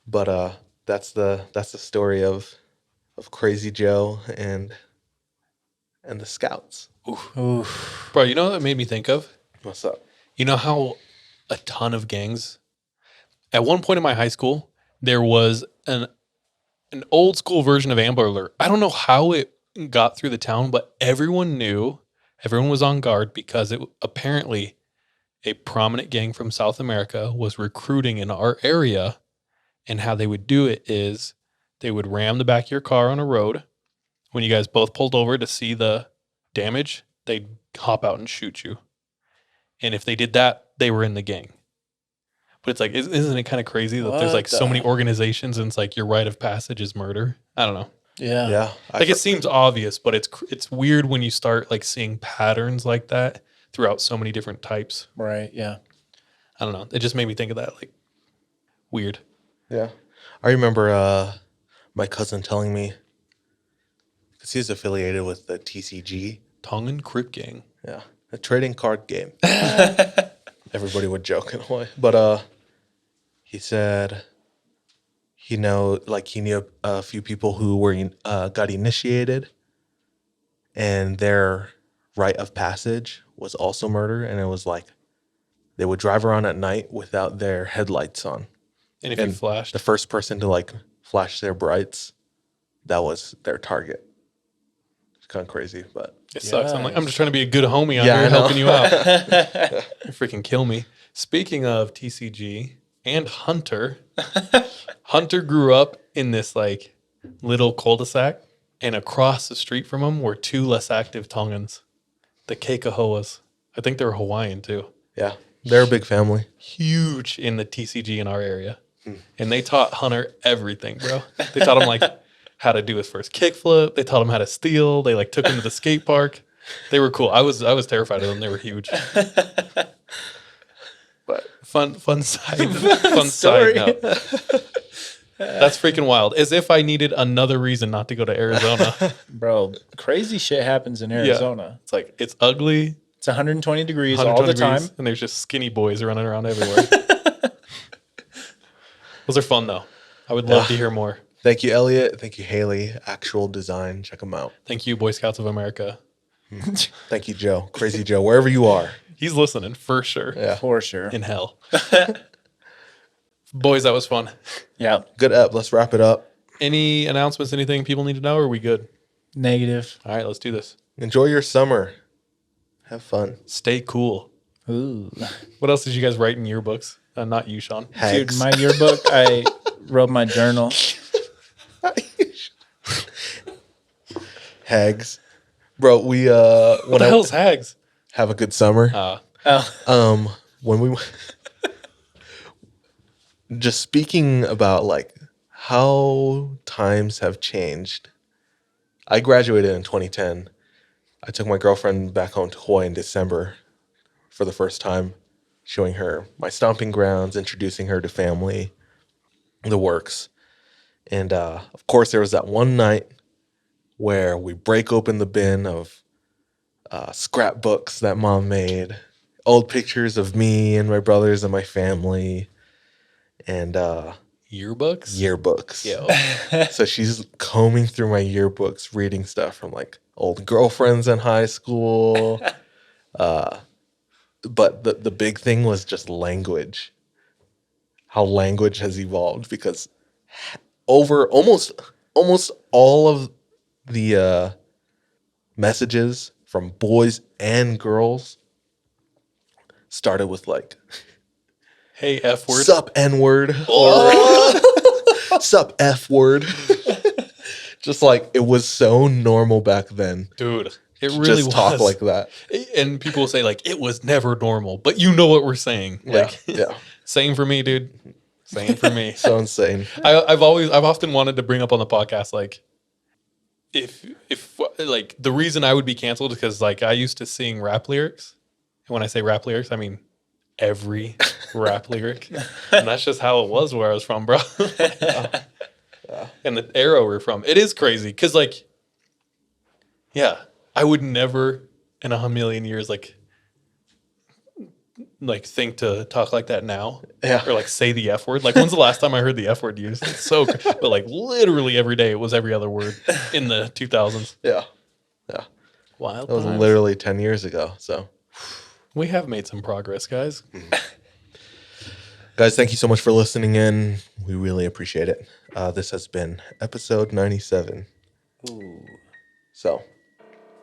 But that's the story of Crazy Joe and the scouts. Ooh. Bro, you know what that made me think of? What's up? You know how a ton of gangs... At one point in my high school, there was an old school version of Amber Alert. I don't know how it got through the town, but everyone knew, everyone was on guard because it apparently a prominent gang from South America was recruiting in our area, and how they would do it is they would ram the back of your car on a road. When you guys both pulled over to see the damage, they'd hop out and shoot you. And if they did that, they were in the gang. But it's like, isn't it kind of crazy that there's like so many organizations and it's like your rite of passage is murder? I don't know. Yeah. Yeah. Like it seems obvious, but it's weird when you start like seeing patterns like that throughout so many different types. Right. Yeah. I don't know. It just made me think of that. Like weird. Yeah. I remember my cousin telling me, because he's affiliated with the TCG. Tongan Crip Gang. Yeah. A trading card game. Everybody would joke in a way. But he said he knew a few people who were got initiated, and their rite of passage was also murder. And it was like they would drive around at night without their headlights on. And if you And flashed, the first person to like flash their brights, that was their target. It's kind of crazy, but it sucks. I'm Yes. just trying to be a good homie out Yeah, here I know. helping you out. You freaking kill me. Speaking of TCG and Hunter, Hunter grew up in this like little cul-de-sac, and across the street from him were two less active Tongans, the Keikahoas. I think they were Hawaiian too. yeah, they're a big family. Huge in the TCG in our area. And they taught Hunter everything, bro. They taught him like how to do his first kickflip. They taught him how to steal. They like took him to the skate park. They were cool. I was terrified of them. They were huge. But fun side Story. note. That's freaking wild. As if I needed another reason not to go to Arizona. Bro, crazy shit happens in Arizona. It's like it's ugly. It's 120 degrees 120 all the degrees, time. and there's just skinny boys running around everywhere. Those are fun though. I would love to hear more. Thank you, Elliot. Thank you, Haley. Actual Design. Check them out. Thank you, Boy Scouts of America. Thank you, Joe. Crazy Joe. Wherever you are. He's listening for sure. Yeah. For sure. In hell. Boys, that was fun. Yeah. Good up. Let's wrap it up. Any announcements, anything people need to know, or are we good? Negative. All right, let's do this. Enjoy your summer. Have fun. Stay cool. Ooh. What else did you guys write in yearbooks? Not you, Sean. Dude, Hags. my yearbook, I wrote my journal. Hags. Bro, we What the hell's hags? have a good summer. Oh. When we just speaking about like how times have changed. I graduated in 2010. I took my girlfriend back home to Hawaii in December for the first time, showing her my stomping grounds, introducing her to family, the works. And of course, there was that one night where we break open the bin of scrapbooks that mom made, old pictures of me and my brothers and my family, and Yearbooks? yearbooks. Yo. So she's combing through my yearbooks, reading stuff from like old girlfriends in high school. But the big thing was just language. How language has evolved, because over almost all of the messages from boys and girls started with like Hey, F word. sup N-word or sup F-word. Just like it was so normal back then. Dude, it really Just was. talk like that. And people will say, like, it was never normal, but you know what we're saying. Like, Yeah. same for me, dude. Same for me. So insane. I've often wanted to bring up on the podcast, like, if like the reason I would be canceled is because like I used to sing rap lyrics. And when I say rap lyrics, I mean every rap lyric. And that's just how it was where I was from, bro. And the era we're from. It is crazy. Because like, yeah, I would never in a million years like think to talk like that now. Yeah. Or like say the F word. Like when's the last time I heard the F word used? It's so but like literally every day it was every other word in the 2000s. Yeah. Wild That was times. literally 10 years ago. So, We have made some progress, guys. guys, thank you so much for listening in. We really appreciate it. This has been episode 97. Ooh. So,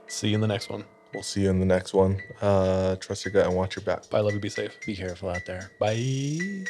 See you in the next one. we'll see you in the next one. Trust your gut and watch your back. Bye, love you, be safe. Be careful out there. Bye.